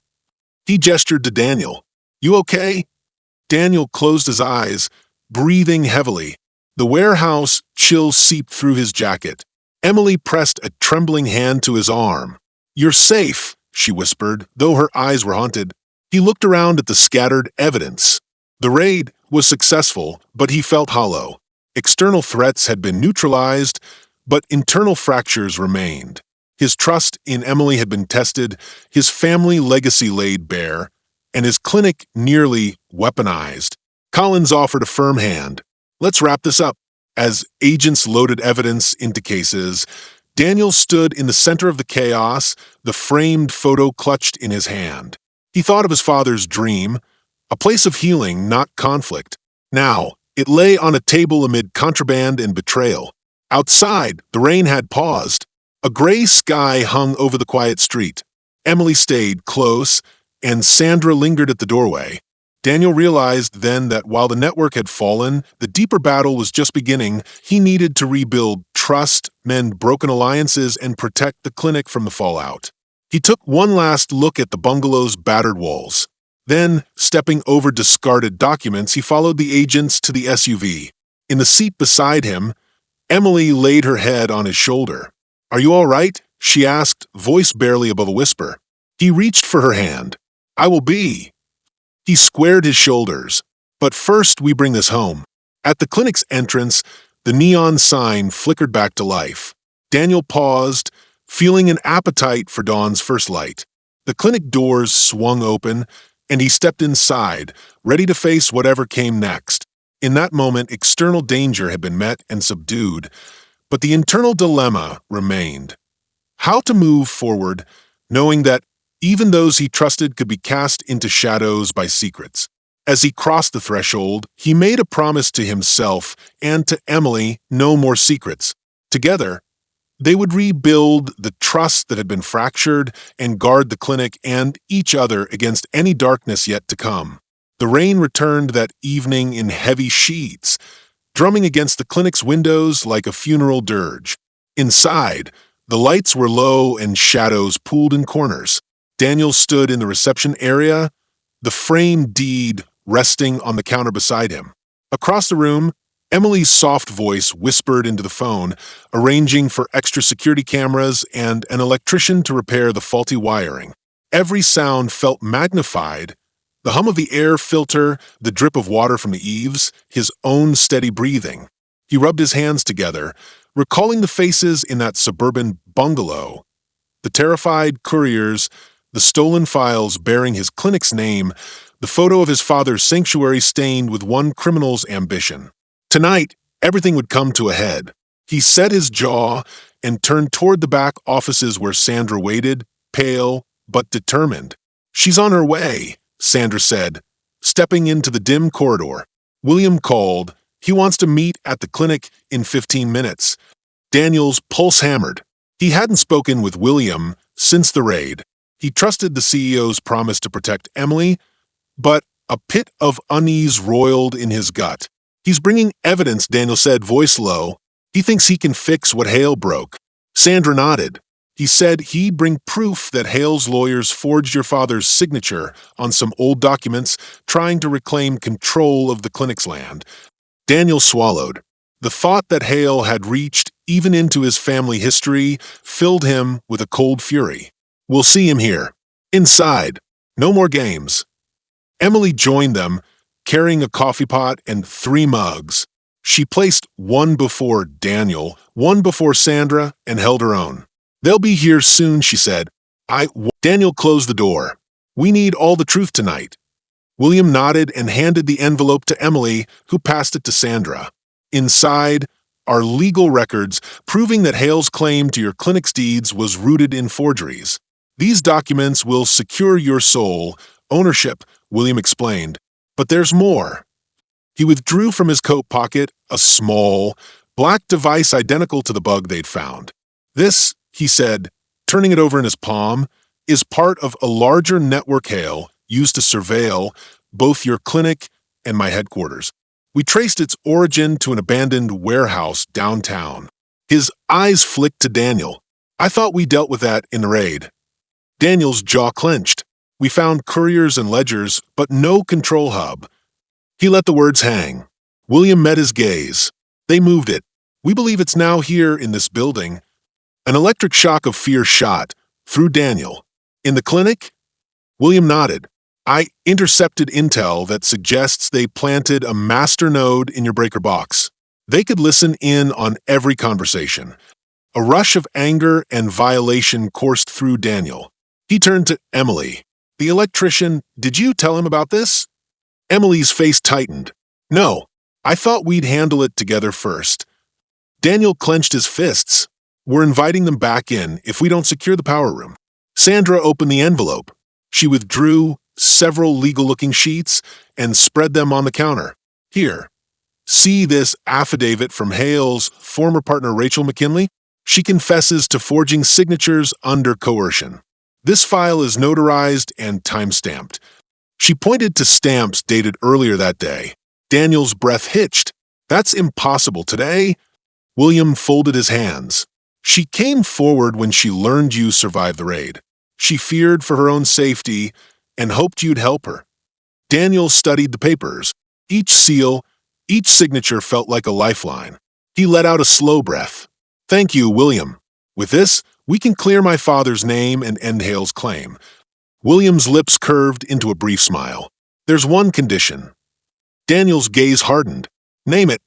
He gestured to Daniel. "You okay?" Daniel closed his eyes, breathing heavily. The warehouse chill seeped through his jacket. Emily pressed a trembling hand to his arm. "You're safe," she whispered, though her eyes were haunted. He looked around at the scattered evidence. The raid was successful, but he felt hollow. External threats had been neutralized, but internal fractures remained. His trust in Emily had been tested, his family legacy laid bare, and his clinic nearly weaponized. Collins offered a firm hand. "Let's wrap this up." As agents loaded evidence into cases, Daniel stood in the center of the chaos, the framed photo clutched in his hand. He thought of his father's dream, a place of healing, not conflict. Now, it lay on a table amid contraband and betrayal. Outside, the rain had paused. A gray sky hung over the quiet street. Emily stayed close, and Sandra lingered at the doorway. Daniel realized then that while the network had fallen, the deeper battle was just beginning. He needed to rebuild trust, mend broken alliances, and protect the clinic from the fallout. He took one last look at the bungalow's battered walls. Then, stepping over discarded documents, he followed the agents to the SUV. In the seat beside him, Emily laid her head on his shoulder. "Are you all right?" she asked, voice barely above a whisper. He reached for her hand. "I will be." He squared his shoulders. "But first we bring this home." At the clinic's entrance, the neon sign flickered back to life. Daniel paused, feeling an appetite for dawn's first light. The clinic doors swung open, and he stepped inside, ready to face whatever came next. In that moment, external danger had been met and subdued, but the internal dilemma remained. How to move forward, knowing that even those he trusted could be cast into shadows by secrets. As he crossed the threshold, he made a promise to himself and to Emily: no more secrets. Together, they would rebuild the trust that had been fractured and guard the clinic and each other against any darkness yet to come. The rain returned that evening in heavy sheets, drumming against the clinic's windows like a funeral dirge. Inside, the lights were low and shadows pooled in corners. Daniel stood in the reception area, the framed deed resting on the counter beside him. Across the room, Emily's soft voice whispered into the phone, arranging for extra security cameras and an electrician to repair the faulty wiring. Every sound felt magnified: the hum of the air filter, the drip of water from the eaves, his own steady breathing. He rubbed his hands together, recalling the faces in that suburban bungalow. The terrified couriers, the stolen files bearing his clinic's name, the photo of his father's sanctuary stained with one criminal's ambition. Tonight, everything would come to a head. He set his jaw and turned toward the back offices where Sandra waited, pale but determined. "She's on her way," Sandra said, stepping into the dim corridor. William called. He wants to meet at the clinic in 15 minutes. Daniel's pulse hammered. He hadn't spoken with William since the raid. He trusted the CEO's promise to protect Emily, but a pit of unease roiled in his gut. "He's bringing evidence," Daniel said, voice low. "He thinks he can fix what Hale broke." Sandra nodded. "He said he'd bring proof that Hale's lawyers forged your father's signature on some old documents, trying to reclaim control of the clinic's land." Daniel swallowed. The thought that Hale had reached even into his family history filled him with a cold fury. "We'll see him here. Inside. No more games." Emily joined them, carrying a coffee pot and 3 mugs. She placed one before Daniel, one before Sandra, and held her own. "They'll be here soon," she said. Daniel closed the door. "We need all the truth tonight." William nodded and handed the envelope to Emily, who passed it to Sandra. Inside are legal records proving that Hale's claim to your clinic's deeds was rooted in forgeries. "These documents will secure your sole ownership," William explained. "But there's more." He withdrew from his coat pocket a small, black device identical to the bug they'd found. "This," he said, turning it over in his palm, "is part of a larger network Hale used to surveil both your clinic and my headquarters. We traced its origin to an abandoned warehouse downtown." His eyes flicked to Daniel. "I thought we dealt with that in the raid." Daniel's jaw clenched. "We found couriers and ledgers, but no control hub." He let the words hang. William met his gaze. "They moved it. We believe it's now here in this building." An electric shock of fear shot through Daniel. "In the clinic?" William nodded. "I intercepted intel that suggests they planted a master node in your breaker box. They could listen in on every conversation." A rush of anger and violation coursed through Daniel. He turned to Emily. "The electrician, did you tell him about this?" Emily's face tightened. "No, I thought we'd handle it together first." Daniel clenched his fists. "We're inviting them back in if we don't secure the power room." Sandra opened the envelope. She withdrew several legal-looking sheets and spread them on the counter. "Here, see this affidavit from Hale's former partner Rachel McKinley? She confesses to forging signatures under coercion. This file is notarized and time-stamped." She pointed to stamps dated earlier that day. Daniel's breath hitched. "That's impossible today." William folded his hands. "She came forward when she learned you survived the raid. She feared for her own safety and hoped you'd help her." Daniel studied the papers. Each seal, each signature felt like a lifeline. He let out a slow breath. "Thank you, William. With this, we can clear my father's name and end Hale's claim." William's lips curved into a brief smile. "There's one condition." Daniel's gaze hardened. "Name it."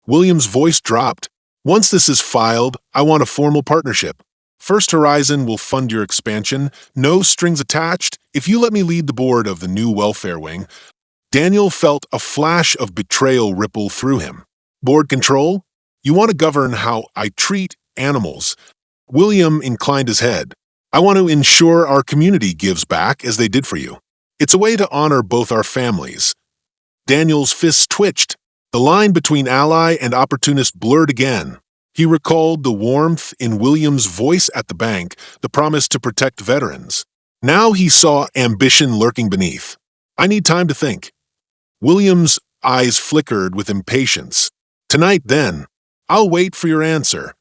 William's voice dropped. "Once this is filed, I want a formal partnership. First Horizon will fund your expansion, no strings attached, if you let me lead the board of the new welfare wing." Daniel felt a flash of betrayal ripple through him. "Board control? You want to govern how I treat animals." William inclined his head. "I want to ensure our community gives back as they did for you. It's a way to honor both our families." Daniel's fists twitched. The line between ally and opportunist blurred again. He recalled the warmth in William's voice at the bank, the promise to protect veterans. Now he saw ambition lurking beneath. "I need time to think." William's eyes flickered with impatience. "Tonight, then. I'll wait for your answer."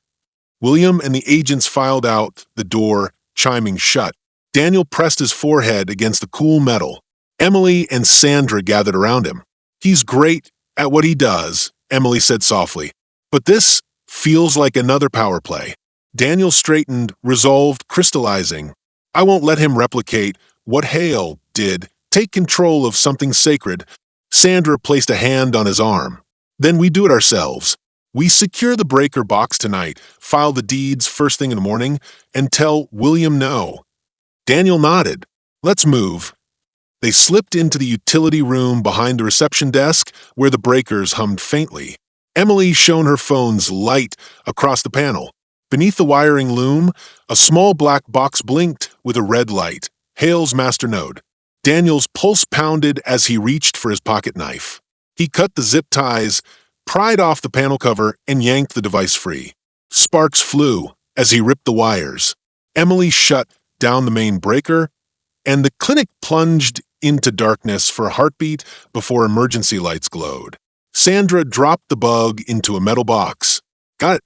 William and the agents filed out, the door chiming shut. Daniel pressed his forehead against the cool metal. Emily and Sandra gathered around him. "He's great at what he does," Emily said softly. "But this feels like another power play." Daniel straightened, resolve crystallizing. "I won't let him replicate what Hale did, take control of something sacred." Sandra placed a hand on his arm. "Then we do it ourselves. We secure the breaker box tonight, file the deeds first thing in the morning, and tell William no." Daniel nodded. "Let's move." They slipped into the utility room behind the reception desk, where the breakers hummed faintly. Emily shone her phone's light across the panel. Beneath the wiring loom, a small black box blinked with a red light. Hale's master node. Daniel's pulse pounded as he reached for his pocket knife. He cut the zip ties, pried off the panel cover, and yanked the device free. Sparks flew as he ripped the wires. Emily shut down the main breaker, and the clinic plunged into darkness for a heartbeat before emergency lights glowed. Sandra dropped the bug into a metal box. "Got it."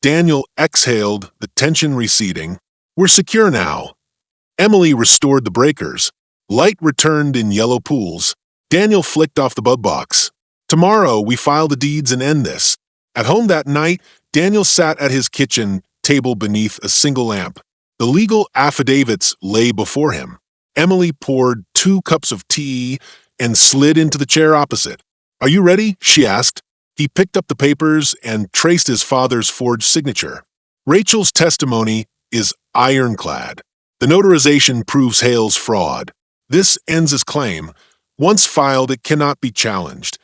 Daniel exhaled, the tension receding. "We're secure now." Emily restored the breakers. Light returned in yellow pools. Daniel flicked off the bug box. "Tomorrow we file the deeds and end this." At home that night, Daniel sat at his kitchen table beneath a single lamp. The legal affidavits lay before him. Emily poured 2 cups of tea and slid into the chair opposite. "Are you ready?" she asked. He picked up the papers and traced his father's forged signature. Rachel's testimony is ironclad. The notarization proves Hale's fraud. This ends his claim. Once filed, it cannot be challenged.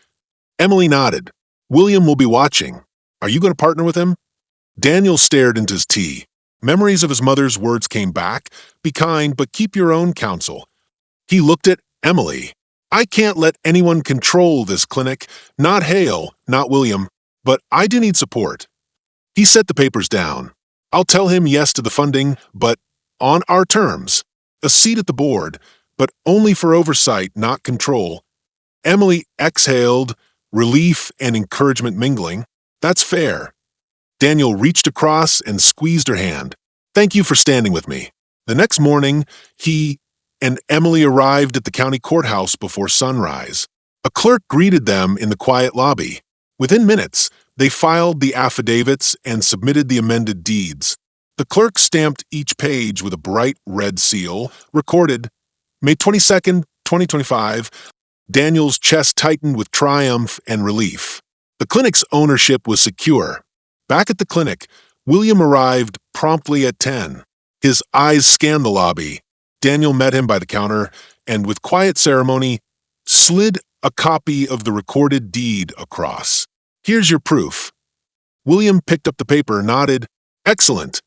Emily nodded. William will be watching. Are you going to partner with him? Daniel stared into his tea. Memories of his mother's words came back. Be kind, but keep your own counsel. He looked at Emily. I can't let anyone control this clinic. Not Hale, not William, but I do need support. He set the papers down. I'll tell him yes to the funding, but on our terms. A seat at the board, but only for oversight, not control. Emily exhaled, relief and encouragement mingling. That's fair. Daniel reached across and squeezed her hand. Thank you for standing with me. The next morning, he and Emily arrived at the county courthouse before sunrise. A clerk greeted them in the quiet lobby. Within minutes, they filed the affidavits and submitted the amended deeds. The clerk stamped each page with a bright red seal, recorded May 22nd, 2025. Daniel's chest tightened with triumph and relief. The clinic's ownership was secure. Back at the clinic, William arrived promptly at 10. His eyes scanned the lobby. Daniel met him by the counter and, with quiet ceremony, slid a copy of the recorded deed across. Here's your proof. William picked up the paper, nodded. Excellent.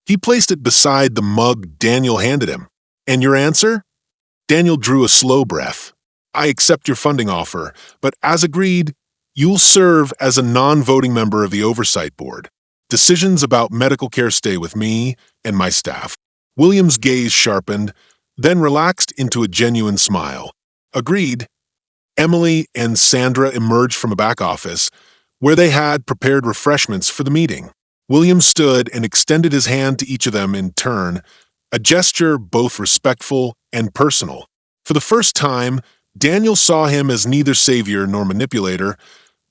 He placed it beside the mug Daniel handed him. And your answer? Daniel drew a slow breath. I accept your funding offer, but as agreed, you'll serve as a non-voting member of the Oversight Board. Decisions about medical care stay with me and my staff. William's gaze sharpened, then relaxed into a genuine smile. Agreed. Emily and Sandra emerged from a back office, where they had prepared refreshments for the meeting. William stood and extended his hand to each of them in turn, a gesture both respectful and personal. For the first time, Daniel saw him as neither savior nor manipulator,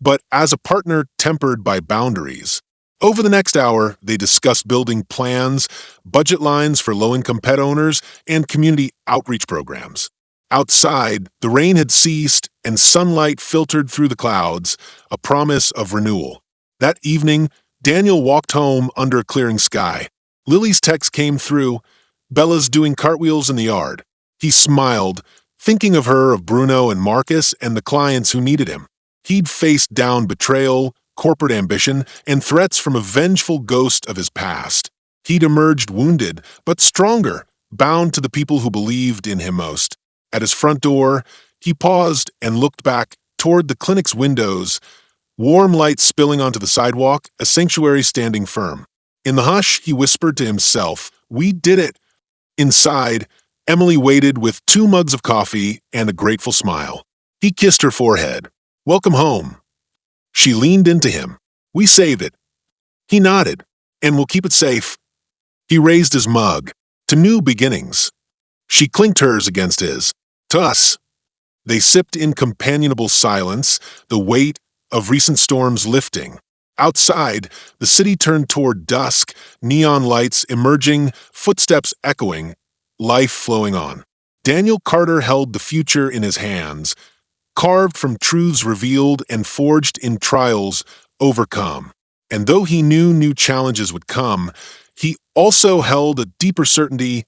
but as a partner tempered by boundaries. Over the next hour, they discussed building plans, budget lines for low-income pet owners, and community outreach programs. Outside, the rain had ceased and sunlight filtered through the clouds, a promise of renewal. That evening, Daniel walked home under a clearing sky. Lily's text came through. Bella's doing cartwheels in the yard. He smiled, thinking of her, of Bruno and Marcus, and the clients who needed him. He'd faced down betrayal, corporate ambition, and threats from a vengeful ghost of his past. He'd emerged wounded, but stronger, bound to the people who believed in him most. At his front door, he paused and looked back toward the clinic's windows, warm light spilling onto the sidewalk, a sanctuary standing firm. In the hush, he whispered to himself, "We did it." Inside, Emily waited with 2 mugs of coffee and a grateful smile. He kissed her forehead. "Welcome home." She leaned into him. "We saved it." He nodded. "And we'll keep it safe." He raised his mug. "To new beginnings." She clinked hers against his. "To us." They sipped in companionable silence, the weight of recent storms lifting. Outside, the city turned toward dusk, neon lights emerging, footsteps echoing, life flowing on. Daniel Carter held the future in his hands, carved from truths revealed and forged in trials overcome. And though he knew new challenges would come, he also held a deeper certainty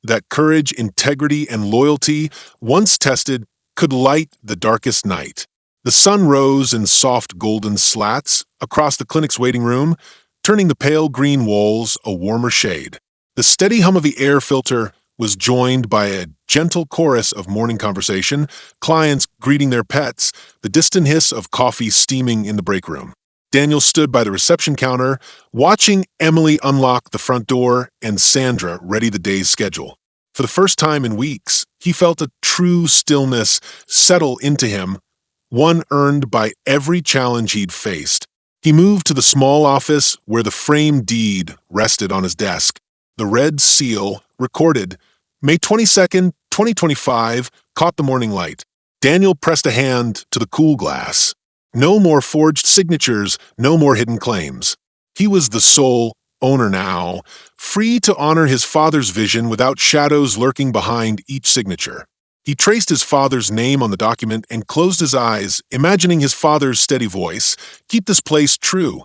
that courage, integrity, and loyalty, once tested, could light the darkest night. The sun rose in soft golden slats across the clinic's waiting room, turning the pale green walls a warmer shade. The steady hum of the air filter was joined by a gentle chorus of morning conversation, clients greeting their pets, the distant hiss of coffee steaming in the break room. Daniel stood by the reception counter, watching Emily unlock the front door and Sandra ready the day's schedule. For the first time in weeks, he felt a true stillness settle into him, one earned by every challenge he'd faced. He moved to the small office where the framed deed rested on his desk. The red seal, recorded May 22nd, 2025, caught the morning light. Daniel pressed a hand to the cool glass. No more forged signatures, no more hidden claims. He was the sole owner now, free to honor his father's vision without shadows lurking behind each signature. He traced his father's name on the document and closed his eyes, imagining his father's steady voice. "Keep this place true."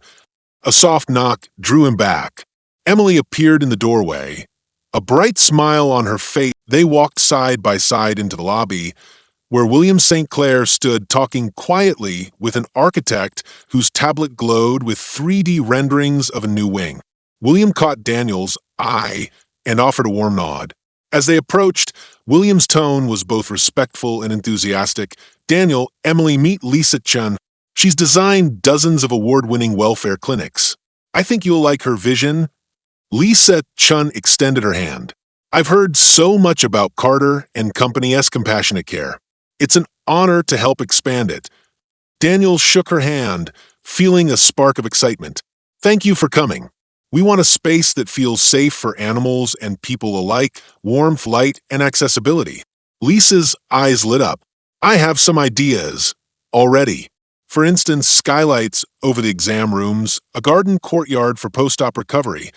A soft knock drew him back. Emily appeared in the doorway. A bright smile on her face, they walked side by side into the lobby, where William St. Clair stood talking quietly with an architect whose tablet glowed with 3D renderings of a new wing. William caught Daniel's eye and offered a warm nod. As they approached, William's tone was both respectful and enthusiastic. "Daniel, Emily, meet Lisa Chun. She's designed dozens of award-winning welfare clinics. I think you'll like her vision." Lisa Chun extended her hand. "I've heard so much about Carter and Company's compassionate care. It's an honor to help expand it." Daniel shook her hand, feeling a spark of excitement. "Thank you for coming. We want a space that feels safe for animals and people alike, warmth, light, and accessibility." Lisa's eyes lit up. "I have some ideas already. For instance, skylights over the exam rooms, a garden courtyard for post-op recovery."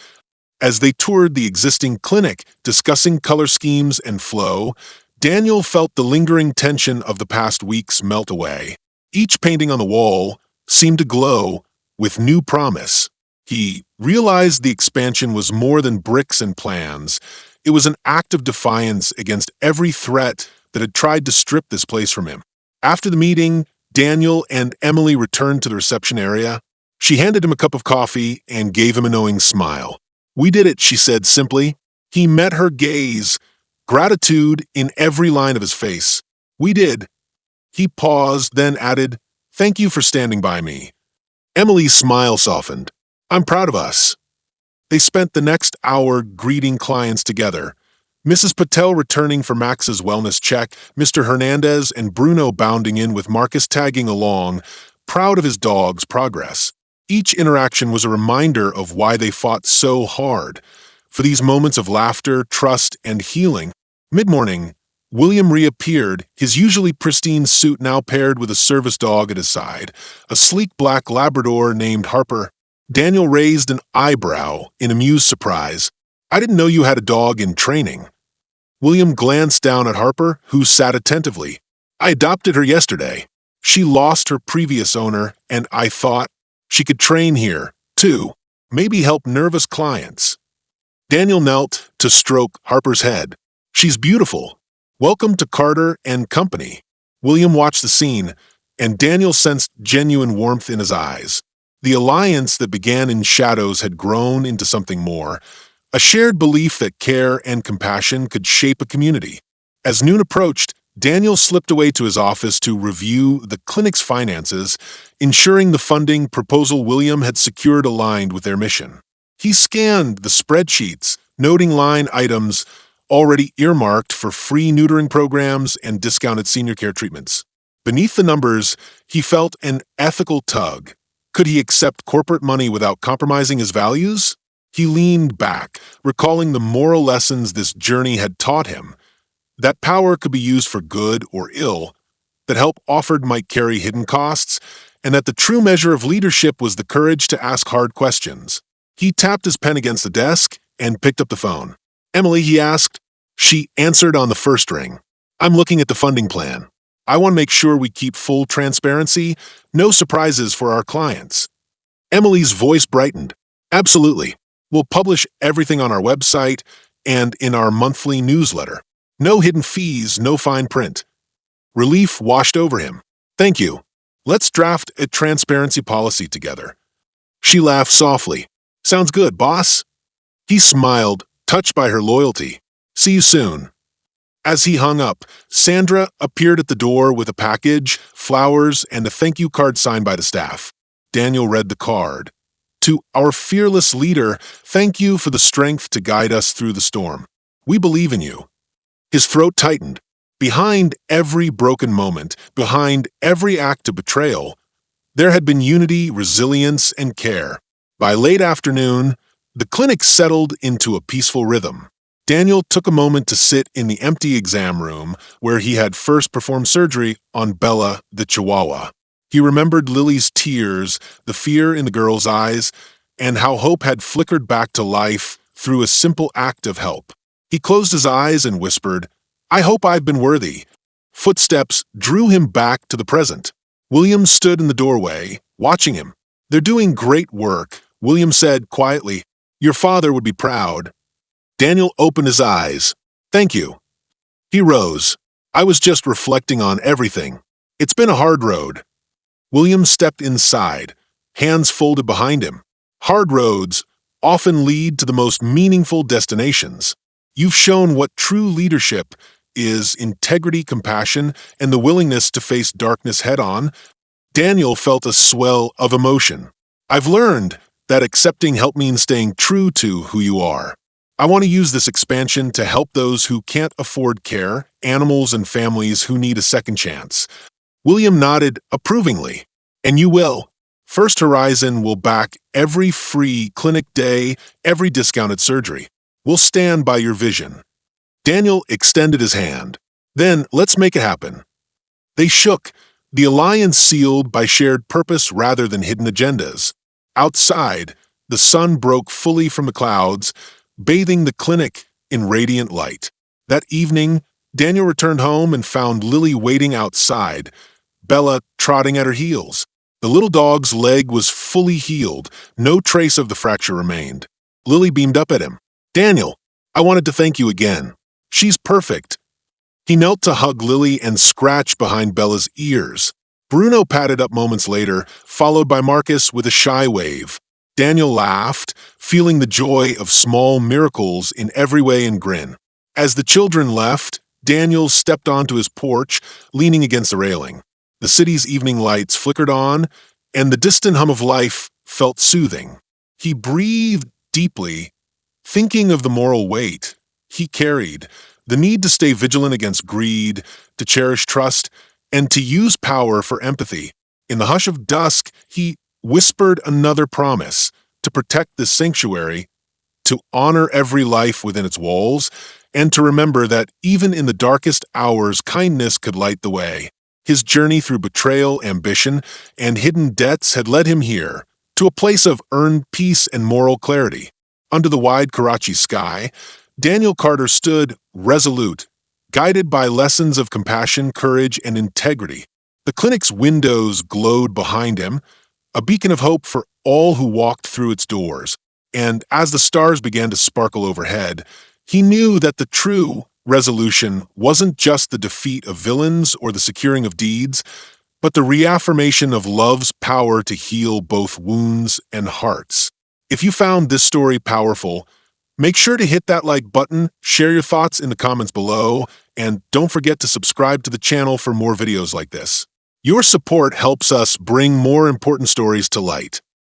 As they toured the existing clinic, discussing color schemes and flow, Daniel felt the lingering tension of the past weeks melt away. Each painting on the wall seemed to glow with new promise. He realized the expansion was more than bricks and plans. It was an act of defiance against every threat that had tried to strip this place from him. After the meeting, Daniel and Emily returned to the reception area. She handed him a cup of coffee and gave him a knowing smile. "We did it," she said simply. He met her gaze, gratitude in every line of his face. "We did." He paused, then added, "Thank you for standing by me." Emily's smile softened. "I'm proud of us." They spent the next hour greeting clients together. Mrs. Patel returning for Max's wellness check, Mr. Hernandez and Bruno bounding in with Marcus tagging along, proud of his dog's progress. Each interaction was a reminder of why they fought so hard. For these moments of laughter, trust, and healing. Mid-morning, William reappeared, his usually pristine suit now paired with a service dog at his side, a sleek black Labrador named Harper. Daniel raised an eyebrow in amused surprise. "I didn't know you had a dog in training." William glanced down at Harper, who sat attentively. "I adopted her yesterday. She lost her previous owner, and I thought she could train here, too. Maybe help nervous clients." Daniel knelt to stroke Harper's head. "She's beautiful. Welcome to Carter and Company." William watched the scene, and Daniel sensed genuine warmth in his eyes. The alliance that began in shadows had grown into something more, a shared belief that care and compassion could shape a community. As noon approached, Daniel slipped away to his office to review the clinic's finances, ensuring the funding proposal William had secured aligned with their mission. He scanned the spreadsheets, noting line items already earmarked for free neutering programs and discounted senior care treatments. Beneath the numbers, he felt an ethical tug. Could he accept corporate money without compromising his values? He leaned back, recalling the moral lessons this journey had taught him. That power could be used for good or ill, that help offered might carry hidden costs, and that the true measure of leadership was the courage to ask hard questions. He tapped his pen against the desk and picked up the phone. "Emily," he asked. She answered on the first ring. "I'm looking at the funding plan. I want to make sure we keep full transparency, no surprises for our clients." Emily's voice brightened. "Absolutely. We'll publish everything on our website and in our monthly newsletter. No hidden fees, no fine print." Relief washed over him. "Thank you. Let's draft a transparency policy together." She laughed softly. "Sounds good, boss." He smiled, touched by her loyalty. "See you soon." As he hung up, Sandra appeared at the door with a package, flowers, and a thank you card signed by the staff. Daniel read the card. "To our fearless leader, thank you for the strength to guide us through the storm. We believe in you." His throat tightened. Behind every broken moment, behind every act of betrayal, there had been unity, resilience, and care. By late afternoon, the clinic settled into a peaceful rhythm. Daniel took a moment to sit in the empty exam room where he had first performed surgery on Bella the Chihuahua. He remembered Lily's tears, the fear in the girl's eyes, and how hope had flickered back to life through a simple act of help. He closed his eyes and whispered, "I hope I've been worthy. Footsteps drew him back to the present. William stood in the doorway, watching him. "They're doing great work," William said quietly. "Your father would be proud." Daniel opened his eyes. "Thank you." He rose. "I was just reflecting on everything. It's been a hard road." William stepped inside, hands folded behind him. Hard roads often lead to the most meaningful destinations. You've shown what true leadership is: integrity, compassion, and the willingness to face darkness head-on. Daniel felt a swell of emotion. "I've learned that accepting help means staying true to who you are. I want to use this expansion to help those who can't afford care, animals and families who need a second chance." William nodded approvingly. "And you will. First Horizon will back every free clinic day, every discounted surgery. We'll stand by your vision." Daniel extended his hand. "Then let's make it happen." They shook, the alliance sealed by shared purpose rather than hidden agendas. Outside, the sun broke fully from the clouds, bathing the clinic in radiant light. That evening, Daniel returned home and found Lily waiting outside, Bella trotting at her heels. The little dog's leg was fully healed, no trace of the fracture remained. Lily beamed up at him. "Daniel, I wanted to thank you again. She's perfect." He knelt to hug Lily and scratch behind Bella's ears. Bruno patted up moments later, followed by Marcus with a shy wave. Daniel laughed, feeling the joy of small miracles in every way and grin. As the children left, Daniel stepped onto his porch, leaning against the railing. The city's evening lights flickered on, and the distant hum of life felt soothing. He breathed deeply, thinking of the moral weight he carried, the need to stay vigilant against greed, to cherish trust, and to use power for empathy. In the hush of dusk, he whispered another promise: to protect this sanctuary, to honor every life within its walls, and to remember that even in the darkest hours, kindness could light the way. His journey through betrayal, ambition, and hidden debts had led him here, to a place of earned peace and moral clarity. Under the wide Karachi sky, Daniel Carter stood resolute, guided by lessons of compassion, courage, and integrity. The clinic's windows glowed behind him, a beacon of hope for all who walked through its doors. And as the stars began to sparkle overhead, he knew that the true resolution wasn't just the defeat of villains or the securing of deeds, but the reaffirmation of love's power to heal both wounds and hearts. If you found this story powerful, make sure to hit that like button, share your thoughts in the comments below, and don't forget to subscribe to the channel for more videos like this. Your support helps us bring more important stories to light.